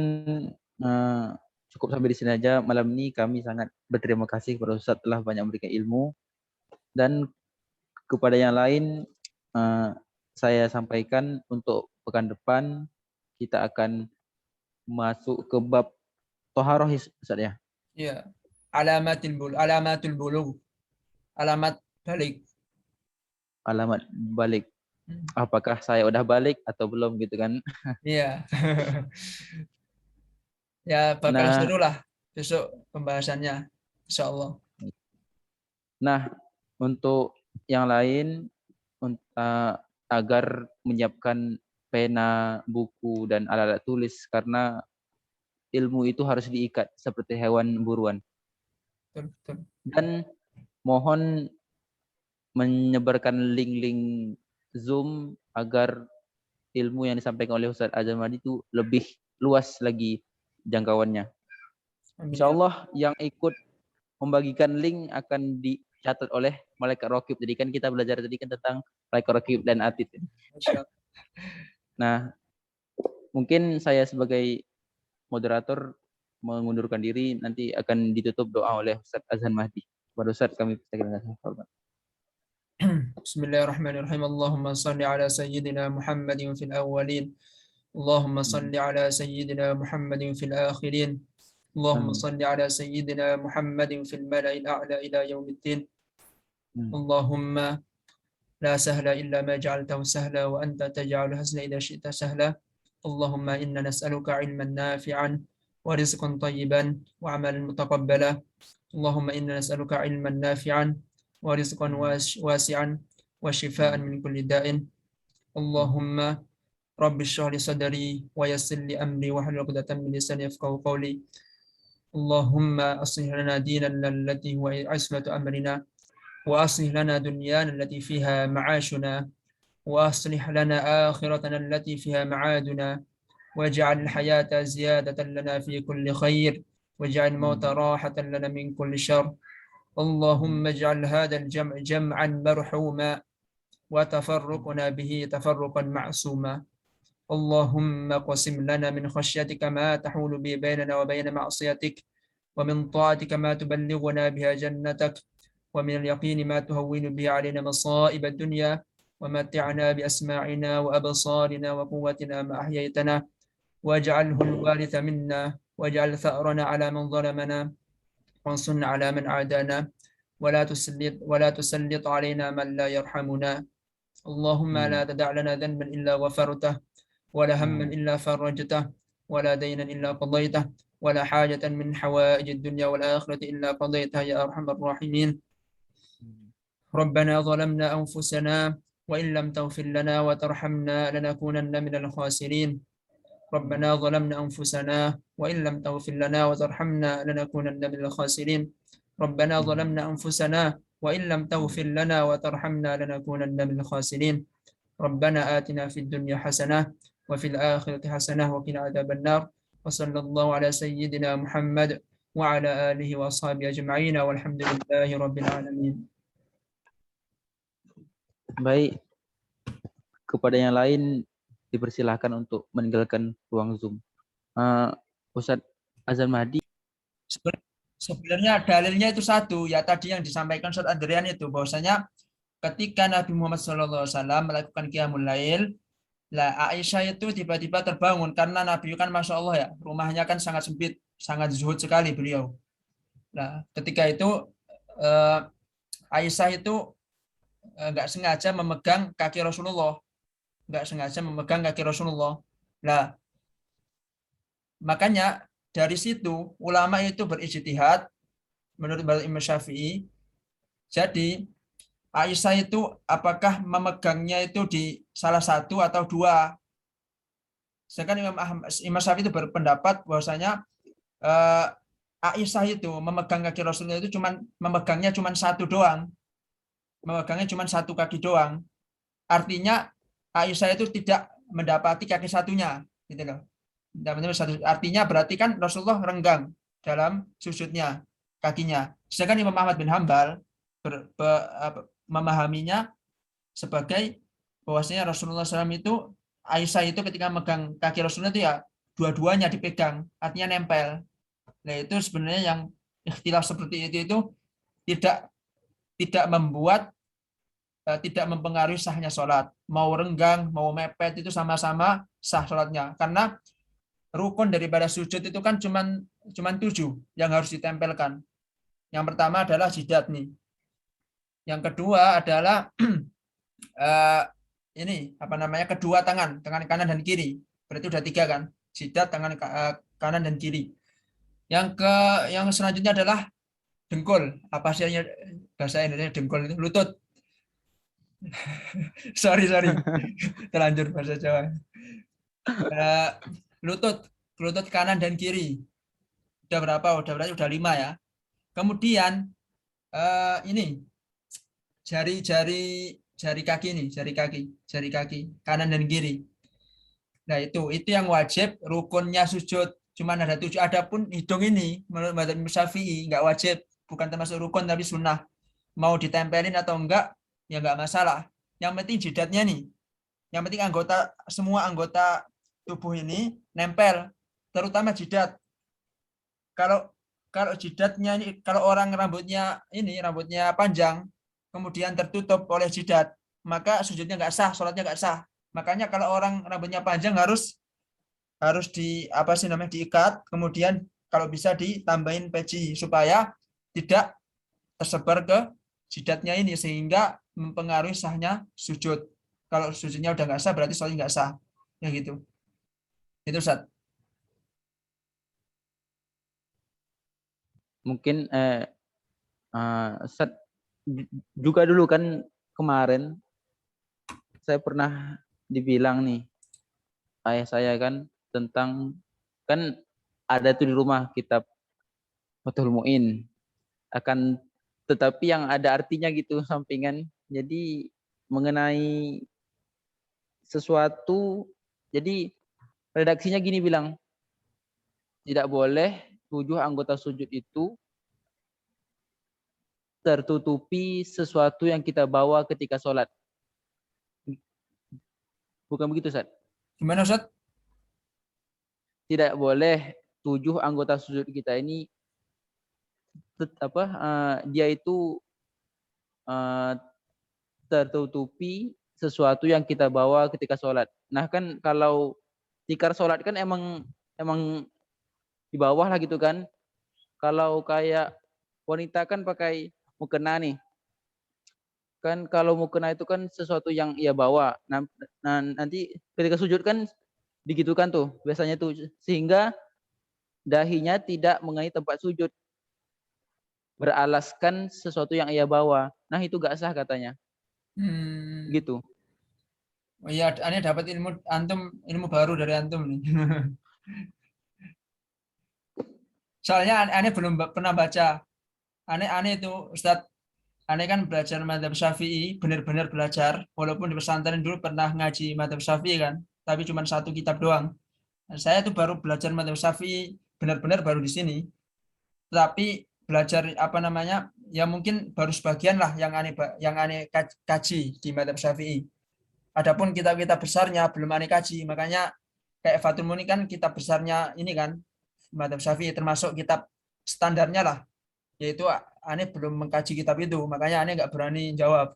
cukup sampai di sini aja. Malam ini kami sangat berterima kasih kepada Ustadz telah banyak memberikan ilmu. Dan kepada yang lain, saya sampaikan untuk pekan depan kita akan masuk ke bab toharoh Ustadz ya. Iya. Alamatul bulugh. Alamat balik. Alamat balik. Apakah saya udah balik atau belum gitu kan? Iya. Ya bakal seru lah besok pembahasannya, insya Allah. Nah, untuk yang lain agar menyiapkan pena, buku, dan alat-alat tulis karena ilmu itu harus diikat seperti hewan buruan. Betul. Dan mohon menyebarkan link-link Zoom agar ilmu yang disampaikan oleh Ustadz Azan Mahdi itu lebih luas lagi jangkauannya. Insya Allah yang ikut membagikan link akan dicatat oleh malaikat raqib. Jadi kan kita belajar tadi kan tentang malaikat raqib dan atid. Nah, mungkin saya sebagai moderator mengundurkan diri, nanti akan ditutup doa oleh Ustadz Azan Mahdi. Kepada Ustadz kami persilakan dengan hormat. Bismillahirrahmanirrahim. Allahumma salli ala sayyidina Muhammadin fil awwalin. Allahumma salli ala sayyidina Muhammadin fil akhirin. Allahumma salli ala sayyidina Muhammadin fil mala'il a'la ila yaumiddin. Allahumma la sahla illa ma ja'altahu sahla wa anta taj'alul hazna idza syi'ta sahla. Allahumma inna nas'aluka 'ilman nafi'an wa rizqan tayyiban wa 'amalan mutaqabbala. Allahumma inna nas'aluka 'ilman nafi'an wa rizqan wasi'an wa shifaan min kulli da'in. Allahumma Rabbi shrah li sadri wa yassir li amri wahlul 'uqdatam min lisani yafqahu qawli. Allahumma aslih lana dinana allati huwa 'ismatu amrina wa aslih lana dunyana allati fiha ma'ashuna wa aslih lana akhiratana allati fiha ma'aduna waj'al al-hayata ziyadatan lana fi kulli khair waj'al al-mauta rahatan lana min kulli syarr. Allahumma ij'al hadha al-jam' jam'an marhuma wa tafarruquna bihi tafarruqan ma'suma. اللهم قسم لنا من خشيتك ما تحول به بيننا وبين معصيتك ومن طاعتك ما تبلغنا بها جنتك ومن اليقين ما تهون به علينا مصائب الدنيا ومتعنا بأسماعنا وأبصارنا وقوتنا ما أحييتنا واجعله الوارث منا واجعل ثأرنا على من ظلمنا وانصرنا على من عادانا ولا تسلط علينا من لا يرحمنا اللهم لا تدع لنا ذنبا إلا غفرته ولا هما إلا فرجته ولا دينا إلا قضيته ولا حاجة من حوائج الدنيا والآخرة إلا قضيتها يا أرحم الراحمين ربنا ظلمنا أنفسنا وإن لم تغفر لنا وترحمنا لنكونن من الخاسرين ربنا ظلمنا أنفسنا وإن لم تغفر لنا وترحمنا لنكونن من الخاسرين ربنا ظلمنا أنفسنا وإن لم تغفر لنا وترحمنا لنكونن من الخاسرين ربنا آتنا في الدنيا حسنة وفي الآخرة حسنة وقنا عذاب النار وصلى الله على سيدنا محمد وعلى آله وأصحابه أجمعين والحمد لله رب العالمين. Baik, kepada yang lain dipersilahkan untuk meninggalkan ruang Zoom. Ustadz Azan Mahdi. Sebenarnya dalilnya itu satu, ya tadi yang disampaikan Ustadz Adrian itu, bahwasanya ketika Nabi Muhammad SAW melakukan qiyamul lail, lah Aisyah itu tiba-tiba terbangun karena Nabi kan Masya Allah ya, rumahnya kan sangat sempit, sangat zuhud sekali beliau. Nah, ketika itu Aisyah itu nggak sengaja memegang kaki Rasulullah, Nah, makanya dari situ ulama itu berijtihad menurut Imam Syafi'i. Jadi Aisyah itu apakah memegangnya itu di salah satu atau dua? Sedangkan Imam Syafi'i itu berpendapat bahwasanya Aisyah itu memegang kaki Rasulullah itu memegangnya cuma satu doang. Memegangnya cuma satu kaki doang. Artinya Aisyah itu tidak mendapati kaki satunya, gitu loh. Artinya berarti kan Rasulullah renggang dalam sujudnya kakinya. Sedangkan Imam Ahmad bin Hambal memahaminya sebagai bahwasanya Rasulullah SAW itu Aisyah itu ketika megang kaki Rasulullah itu ya dua-duanya dipegang, artinya nempel. Nah itu sebenarnya yang ikhtilaf seperti itu tidak membuat tidak mempengaruhi sahnya sholat. Mau renggang, mau mepet itu sama-sama sah sholatnya. Karena rukun daripada sujud itu kan cuman 7 yang harus ditempelkan. Yang pertama adalah jidat nih. Yang kedua adalah kedua tangan kanan dan kiri. Berarti udah 3 kan? Jidat, tangan kanan dan kiri. Yang selanjutnya adalah dengkul. Apa sih bahasa Indonesia dengkul itu? Lutut. sorry. Terlanjur bahasa Jawa. Lutut kanan dan kiri. Udah berapa? Berarti udah 5 ya. Kemudian ini jari kaki kanan dan kiri. Nah itu yang wajib rukunnya sujud. Cuman ada 7. Adapun hidung ini menurut Madzhab Syafi'i nggak wajib, bukan termasuk rukun tapi sunnah. Mau ditempelin atau enggak ya nggak masalah. Yang penting jidatnya nih. Yang penting semua anggota tubuh ini nempel, terutama jidat. Kalau jidatnya ini, kalau orang rambutnya panjang kemudian tertutup oleh jidat, maka sujudnya nggak sah, sholatnya nggak sah. Makanya kalau orang rambutnya panjang harus diikat, kemudian kalau bisa ditambahin peci supaya tidak tersebar ke jidatnya ini sehingga mempengaruhi sahnya sujud. Kalau sujudnya udah nggak sah berarti sholatnya nggak sah. Ya gitu. Itu Ustaz. Mungkin Ustaz juga dulu kan kemarin saya pernah dibilang nih ayah saya kan tentang, kan ada tuh di rumah kitab Fathul Muin, akan tetapi yang ada artinya gitu sampingan. Jadi mengenai sesuatu, jadi redaksinya gini bilang, tidak boleh 7 anggota sujud itu tertutupi sesuatu yang kita bawa ketika sholat. Bukan begitu, Ustaz? Gimana Ustaz? Tidak boleh 7 anggota sujud kita ini dia itu tertutupi sesuatu yang kita bawa ketika sholat. Nah kan kalau tikar sholat kan emang di bawah lah gitu kan. Kalau kayak wanita kan pakai mukena nih. Kan kalau mukena itu kan sesuatu yang ia bawa. Nah, nanti ketika sujud kan digitukan tuh biasanya tuh, sehingga dahinya tidak mengenai tempat sujud, beralaskan sesuatu yang ia bawa. Nah itu gak sah katanya. Gitu. Oh iya, aneh dapat ilmu baru dari antum nih. Soalnya aneh belum pernah baca. Aneh itu Ustadz. Aneh kan belajar madhab Syafi'i, benar-benar belajar. Walaupun di pesantren dulu pernah ngaji madhab Syafi'i kan, tapi cuma satu kitab doang. Nah, saya tuh baru belajar madhab Syafi'i, benar-benar baru di sini. Tapi belajar apa namanya, ya mungkin baru sebagian lah yang aneh kaji di madhab Syafi'i. Adapun kitab-kitab besarnya belum aneh kaji, makanya kayak Fathul Muin kan kitab besarnya ini kan madhab Syafi'i, termasuk kitab standarnya lah, yaitu aneh belum mengkaji kitab itu, makanya aneh nggak berani jawab.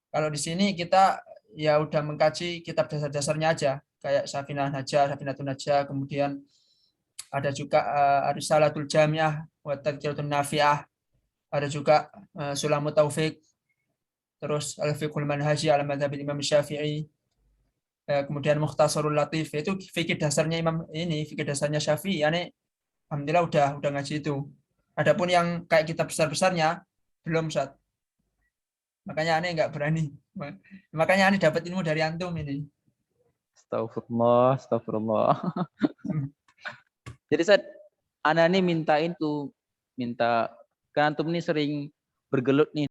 Kalau di sini kita ya udah mengkaji kitab dasar-dasarnya aja, kayak Safinah Najah, Safinatun Najah, kemudian ada juga Risalatul Jamiah wa Tadhkiratun Nafi'ah, ada juga Sulamut Taufik, terus Al-Fiqhul Manhaji ala Madzhabil Imam Syafi'i, kemudian Mukhtasarul Latif, itu fikih dasarnya fikih dasarnya Syafi'i. Aneh alhamdulillah udah ngaji itu. Adapun yang kayak kitab besar-besarnya belum, Ustaz. Makanya aneh nggak berani. Makanya aneh dapat ilmu dari antum ini. Astagfirullah, astagfirullah. Jadi Ustaz, ana nih minta kan antum nih sering bergelut nih